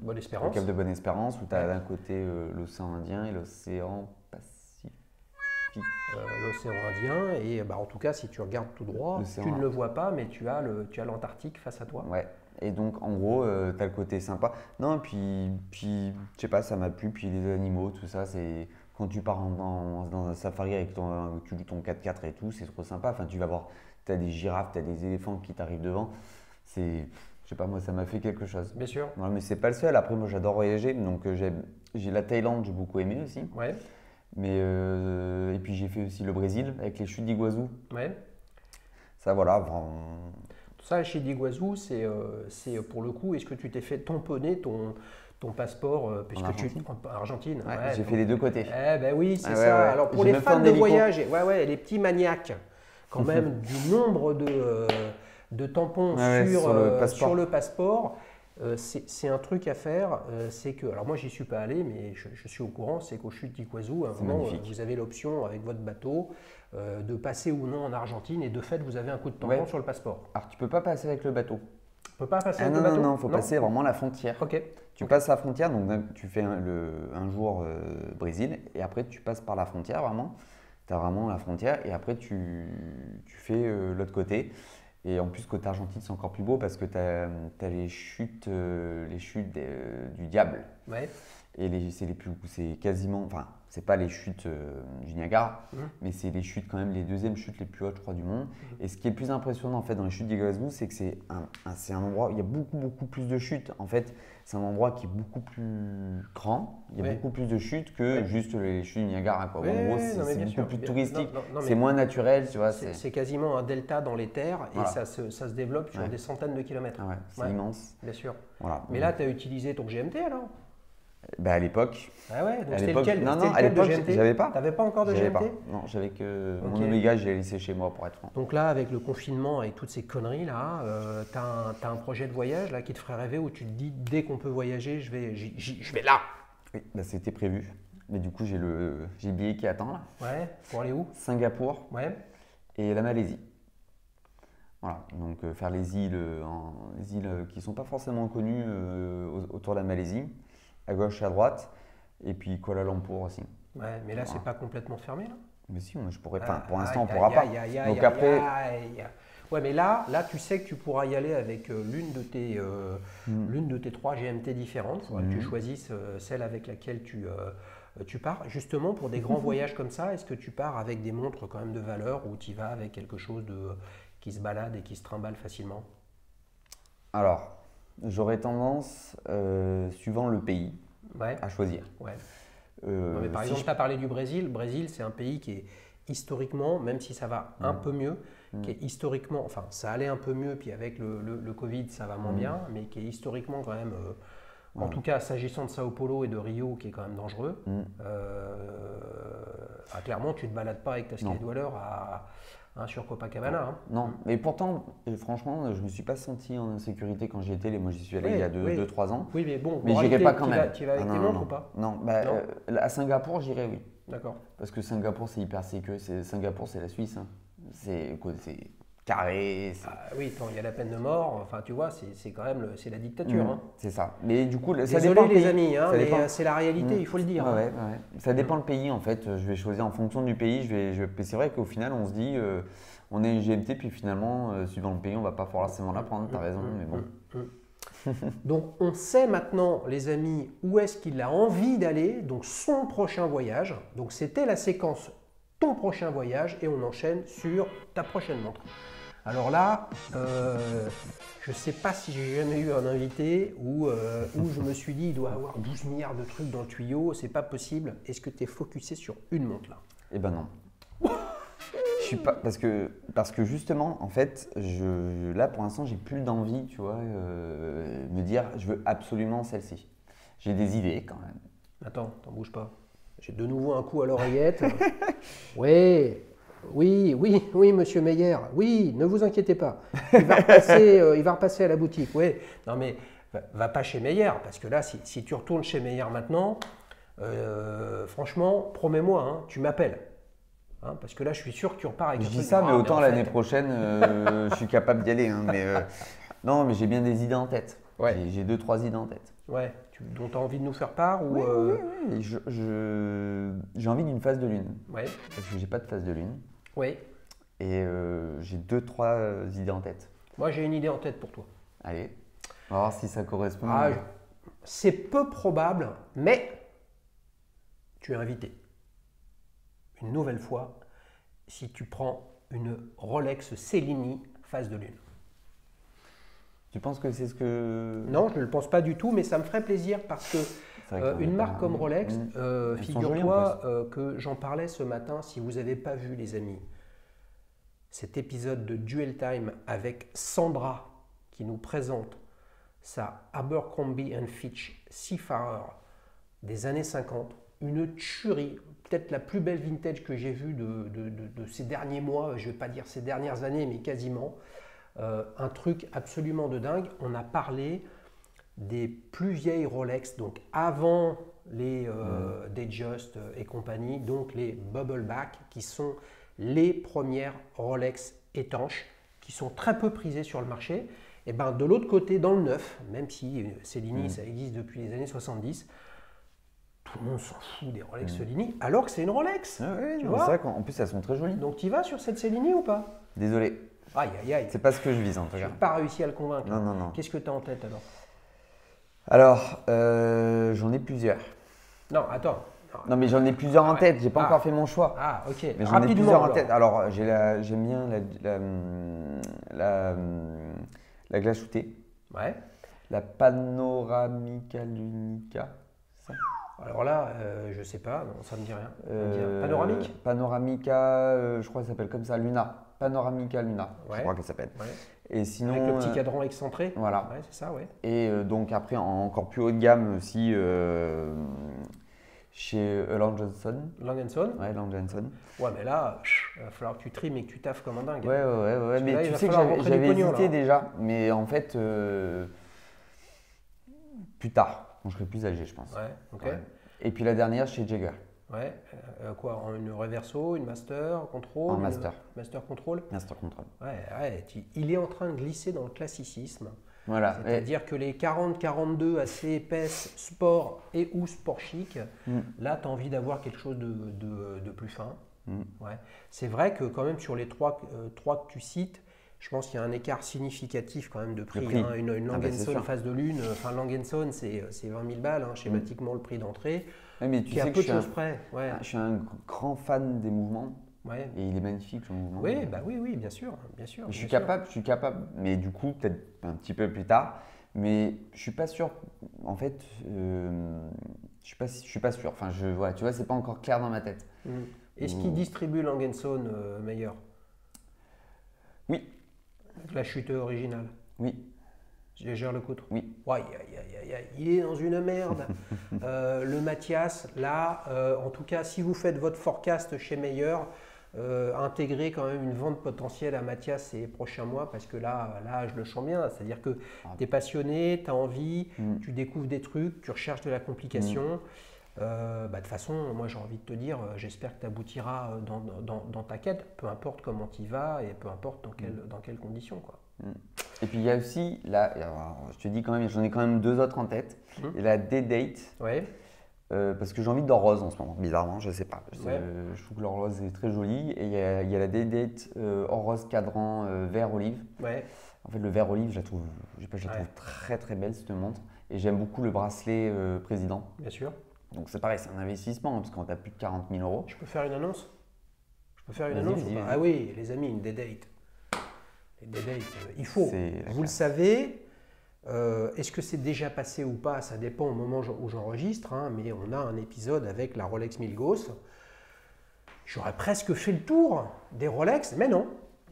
Bonne-Espérance. Le cap de Bonne-Espérance où tu as d'un côté l'océan Indien et l'océan Pacifique. L'océan Indien, et en tout cas, si tu regardes tout droit, tu ne le vois pas, mais tu as l'Antarctique face à toi. Ouais. Et donc, en gros, tu as le côté sympa. Non, et puis je sais pas, ça m'a plu. Puis les animaux, tout ça, c'est quand tu pars dans un safari avec tu loues ton 4x4 et tout, c'est trop sympa. Enfin, tu vas voir, tu as des girafes, tu as des éléphants qui t'arrivent devant. Je sais pas, moi, ça m'a fait quelque chose. Bien sûr. Ouais, mais c'est pas le seul. Après, moi, j'adore voyager. Donc, j'ai la Thaïlande, j'ai beaucoup aimé aussi. Ouais. Mais, et puis, j'ai fait aussi le Brésil avec les chutes d'Iguazu. Ouais. Ça, voilà, vraiment. Ça, chez d'Iguazu, c'est pour le coup, est-ce que tu t'es fait tamponner ton passeport puisque Argentine. Argentine. Ouais, j'ai fait les deux côtés. Eh ben oui, c'est ouais, ça. ouais. Alors pour J'ai les même fait fans un de hélico. voyage, les petits maniaques, quand même, du nombre de tampons sur le passeport, c'est un truc à faire. C'est que, alors moi, j'y suis pas allé, mais je suis au courant. C'est qu'aux chutes d'Iguazu, à un moment, vous avez l'option avec votre bateau de passer ou non en Argentine, et de fait, vous avez un coup de tampon sur le passeport. Alors tu peux pas passer avec le bateau. Tu peux pas passer avec le bateau. Non, il faut passer vraiment la frontière. Ok. Tu passes la frontière, donc tu fais un jour Brésil, et après tu passes par la frontière vraiment. Tu as vraiment la frontière, et après tu fais l'autre côté. Et en plus, côté Argentine, c'est encore plus beau parce que tu as les chutes du diable. Ouais. Et c'est quasiment, enfin, c'est pas les chutes du Niagara, mais c'est les chutes quand même, les deuxièmes chutes les plus hautes, je crois, du monde. Et ce qui est le plus impressionnant en fait dans les chutes d'Iguazu, c'est que c'est un endroit où il y a beaucoup plus de chutes. En fait, c'est un endroit qui est beaucoup plus grand, il y a beaucoup plus de chutes que juste les chutes du Niagara, quoi. En gros, c'est beaucoup plus touristique, c'est moins naturel, tu vois. C'est quasiment un delta dans les terres, et ça se développe sur des centaines de kilomètres. Ah ouais, c'est immense. Bien sûr. Voilà. Mais là, tu as utilisé ton GMT alors? Bah à l'époque. Ah ouais, donc c'était lequel? Non, à l'époque, j'avais pas. T'avais pas encore de GMT? Pas. Non, j'avais que mon Omega, je l'ai laissé chez moi pour être franc. Donc là, avec le confinement, avec toutes ces conneries là, t'as un projet de voyage là qui te ferait rêver, où tu te dis dès qu'on peut voyager, je vais là. Oui, bah, c'était prévu. Mais du coup, j'ai le billet qui attend là. Ouais, pour aller où? Singapour. Ouais. Et la Malaisie. Voilà, donc faire les îles qui ne sont pas forcément connues autour de la Malaisie, à gauche et à droite, et puis Kuala Lumpur aussi. Ouais, mais là, c'est pas complètement fermé là? Mais si, moi je pourrais. Enfin, pour l'instant, on ne pourra pas. Donc après. Ouais, mais là, tu sais que tu pourras y aller avec l'une de tes 3 GMT différentes. Il faudra que tu choisisses celle avec laquelle tu pars. Justement, pour des grands voyages comme ça, est-ce que tu pars avec des montres quand même de valeur, ou tu y vas avec quelque chose qui se balade et qui se trimballe facilement? Alors, j'aurais tendance, suivant le pays, à choisir. Ouais. Non, mais par exemple, tu as parlé du Brésil. Le Brésil, c'est un pays qui est historiquement, même si ça va un peu mieux, qui est historiquement, enfin ça allait un peu mieux, puis avec le Covid, ça va moins bien, mais qui est historiquement quand même, en tout cas s'agissant de Sao Paulo et de Rio, qui est quand même dangereux. Clairement, tu ne te balades pas avec ta Skydweller sur Copacabana. Hein. Non, mais pourtant, franchement, je ne me suis pas senti en insécurité quand j'y étais. Moi, j'y suis allé il y a 2-3 ans. Oui, mais bon, mais j'irai pas quand même. Tu vas avec tes montres ou pas? Non, à Singapour, j'irai, oui. D'accord. Parce que Singapour, c'est hyper sécure. Singapour, c'est la Suisse. Hein. C'est carré. Oui, il y a la peine de mort. Enfin, tu vois, c'est quand même c'est la dictature. Hein. C'est ça. Mais du coup, ça désolé dépend. Les amis, hein, mais c'est la réalité, il faut le dire. Ouais. Ça dépend le pays, en fait. Je vais choisir en fonction du pays. C'est vrai qu'au final, on se dit, on est une GMT, puis finalement, suivant le pays, on ne va pas forcément la prendre. Tu as raison, mais bon. Donc, on sait maintenant, les amis, où est-ce qu'il a envie d'aller, donc son prochain voyage. Donc, c'était la séquence ton prochain voyage, et on enchaîne sur ta prochaine montre. Alors là, je ne sais pas si j'ai jamais eu un invité où je me suis dit il doit avoir 12 milliards de trucs dans le tuyau, c'est pas possible. Est-ce que tu es focusé sur une montre là? Eh ben non. Je suis pas, parce que justement, en fait, là pour l'instant, j'ai plus d'envie, tu vois, me dire je veux absolument celle-ci. J'ai des idées quand même. Attends, t'en bouge pas. J'ai de nouveau un coup à l'oreillette. Oui, monsieur Meyer. Oui, ne vous inquiétez pas. Il va repasser à la boutique. Oui. Non mais va pas chez Meyer, parce que là, si tu retournes chez Meyer maintenant, franchement, promets-moi, hein, tu m'appelles. Hein, parce que là, je suis sûr que tu repars avec Je un dis truc, ça, mais en autant fait, l'année prochaine, je suis capable d'y aller. Hein, non, mais j'ai bien des idées en tête. Ouais. J'ai 2-3 idées en tête. Ouais, dont tu as envie de nous faire part ou, Oui. J'ai envie d'une phase de lune. Ouais, Parce que j'ai pas de phase de lune. oui. Et j'ai 2-3 idées en tête. Moi, j'ai une idée en tête pour toi. Allez, on va voir si ça correspond. Ah, c'est peu probable, mais tu es invité. Une nouvelle fois, si tu prends une Rolex Cellini phase de lune. Tu penses que c'est ce que… Non, je ne le pense pas du tout, mais ça me ferait plaisir parce que C'est vrai qu'on une est marque pas- comme Rolex, Elles sont jolies, figure-toi que j'en parlais ce matin, si vous n'avez pas vu les amis, cet épisode de Duel Time avec Sandra qui nous présente sa Abercrombie Fitch Seafarer des années 50, une tuerie, peut-être la plus belle vintage que j'ai vue de ces derniers mois, je ne vais pas dire ces dernières années, mais quasiment. Un truc absolument de dingue. On a parlé des plus vieilles Rolex, donc avant les Datejust et compagnie, donc les Bubbleback, qui sont les premières Rolex étanches, qui sont très peu prisées sur le marché. Et ben de l'autre côté, dans le neuf, même si Cellini, ça existe depuis les années 70, tout le monde s'en fout des Rolex Cellini, alors que c'est une Rolex. Oui, Tu c'est vois vrai qu'en plus elles sont très jolies. Donc tu y vas sur cette Cellini ou pas? Désolé, Aïe, aïe, aïe. c'est pas ce que je vise en tout Je cas. n'ai pas réussi à le convaincre. Non. Qu'est-ce que tu as en tête alors? Alors, j'en ai plusieurs. Non, attends. Non, mais j'en ai plusieurs en ouais. tête, j'ai pas Ah. encore fait mon choix. Ah, ok. Mais j'en ai Rapidement, plusieurs en alors. tête. Alors, j'aime bien la glace shootée, Ouais. la Panoramica Lunica. Ça Alors là, je sais pas, non, ça me dit rien. Ça me dit rien. Panoramique? Panoramica, je crois qu'elle s'appelle comme ça, Luna. Panoramica Luna, je Ouais. crois qu'elle s'appelle. Ouais. Et sinon, Avec le petit cadran excentré? voilà. Ouais, c'est ça, ouais. Et donc après, encore plus haut de gamme aussi, chez Lang Johnson. Lang & Son? Ouais, Lang Johnson. Ouais, mais là, il va falloir que tu trimes et que tu taffes comme un dingue. Ouais. que Mais là, il tu va sais que falloir rentrer du j'avais pognon, hésité là. déjà. Mais en fait, plus tard, quand je serai plus âgé, je pense. Ouais, ok. Ouais. Et puis la dernière chez Jagger, Ouais. Quoi, en une reverso, une master, contrôle? En master. Master contrôle? Master Control. Ouais, il est en train de glisser dans le classicisme. Voilà. C'est-à-dire que les 40-42 assez épaisses, sport et ou sport chic, là, tu as envie d'avoir quelque chose de plus fin. Ouais. C'est vrai que quand même sur les trois que tu cites, je pense qu'il y a un écart significatif quand même de prix. prix. Hein. Une Lang bah, c'est & Son sûr. phase de lune, enfin Lang & Son c'est 20 000 balles, hein, schématiquement le prix d'entrée, Ouais, mais tu qui a sais peu que de choses près. Ouais. je suis un grand fan des mouvements. Ouais. Et il est magnifique le mouvement. Oui, bah oui, bien sûr. Bien sûr, Je suis bien sûr. capable, mais du coup, peut-être un petit peu plus tard. Mais je suis pas sûr. En fait, je suis pas sûr. Enfin, voilà, tu vois, c'est pas encore clair dans ma tête. Est-ce qu'il distribue Lang & Son meilleur? Oui, Avec la chute originale. oui, Gère le coutre. oui. Ouais, il est dans une merde. Le Mathias, là, en tout cas, si vous faites votre forecast chez Meilleur, intégrez quand même une vente potentielle à Mathias ces prochains mois parce que là je le sens bien. C'est-à-dire que tu es passionné, tu as envie, tu découvres des trucs, tu recherches de la complication. De toute façon, moi j'ai envie de te dire, j'espère que tu abutiras dans ta quête, peu importe comment tu y vas et peu importe dans quelles conditions, quoi. Et puis il y a aussi, là, alors, je te dis quand même, j'en ai quand même 2 autres en tête. Il y a la D-Date, Ouais. parce que j'ai envie d'or rose en ce moment, bizarrement, je sais pas. Ouais. Je trouve que l'or rose est très joli. Et il y a la D-Date or rose cadran vert olive. Ouais. En fait, le vert olive, je la trouve très très belle cette montre. Et j'aime beaucoup le bracelet président. Bien sûr. Donc c'est pareil, c'est un investissement, hein, parce qu'on a plus de 40 000 euros. Je peux faire une annonce? Je peux faire une Vas-y, annonce vas-y, ou pas? vas-y. Ah oui, les amis, une D-Date. Les D-Date, il faut. C'est la Vous le classe. savez, est-ce que c'est déjà passé ou pas? Ça dépend au moment où j'enregistre, hein, mais on a un épisode avec la Rolex Milgauss. J'aurais presque fait le tour des Rolex, mais non.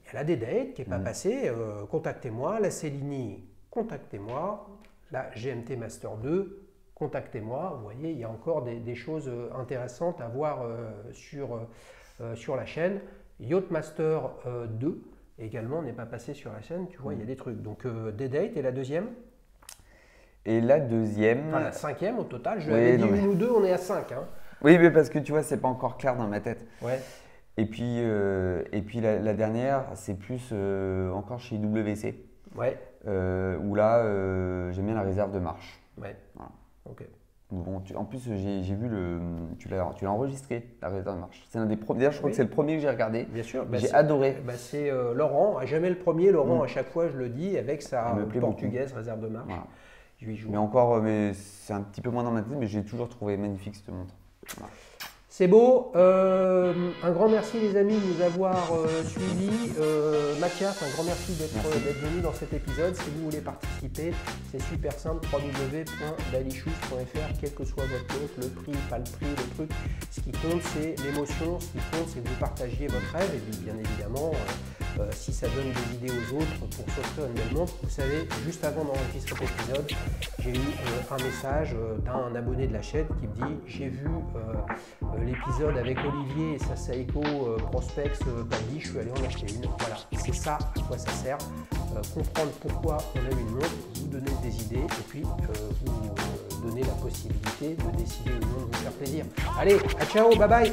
Il y a la D-Date qui n'est pas passée. Contactez-moi. La Cellini, contactez-moi. La GMT Master 2, contactez-moi. Vous voyez, il y a encore des choses intéressantes à voir sur la chaîne. Yacht Master 2 également n'est pas passé sur la chaîne. Tu vois, il y a des trucs. Donc, D-Date et la deuxième, Et la deuxième. enfin la cinquième au total. Je lui Oui, avais dit non, mais- une ou deux, on est à 5. Hein. Oui, mais parce que tu vois, c'est pas encore clair dans ma tête. Ouais. Et puis la dernière, c'est plus encore chez WC, Ouais, où là, j'aime bien la réserve de marche. ouais, Voilà. ok. Bon, en plus, j'ai vu tu l'as enregistré, la réserve de marche. C'est un des premiers. D'ailleurs, je crois Oui. que c'est le premier que j'ai regardé. Bien sûr. J'ai adoré. C'est Laurent, jamais le premier. Laurent, Mm. à chaque fois, je le dis, avec sa Il me plaît portugaise, réserve de marche. Voilà. Je lui joue. Mais c'est un petit peu moins dans ma tête, mais j'ai toujours trouvé magnifique cette montre. Voilà. C'est beau. Un grand merci les amis de nous avoir suivis. Mathias, un grand merci d'être venu dans cet épisode. Si vous voulez participer, c'est super simple, www.dailychoose.fr, quel que soit votre montre, le prix, pas le prix, le truc. Ce qui compte, c'est l'émotion. Ce qui compte, c'est que vous partagiez votre rêve. Et puis, bien évidemment, si ça donne des idées aux autres pour s'offrir une belle montre, vous savez, juste avant d'enregistrer cet épisode, j'ai eu un message d'un abonné de la chaîne qui me dit « J'ai vu l'épisode avec Olivier et sa Seiko Prospex Baldi, je suis allé en acheter une. » Voilà, c'est ça à quoi ça sert. Comprendre pourquoi on a une montre, vous donner des idées et puis vous donner la possibilité de décider ou non de vous faire plaisir. Allez, à ciao, bye bye.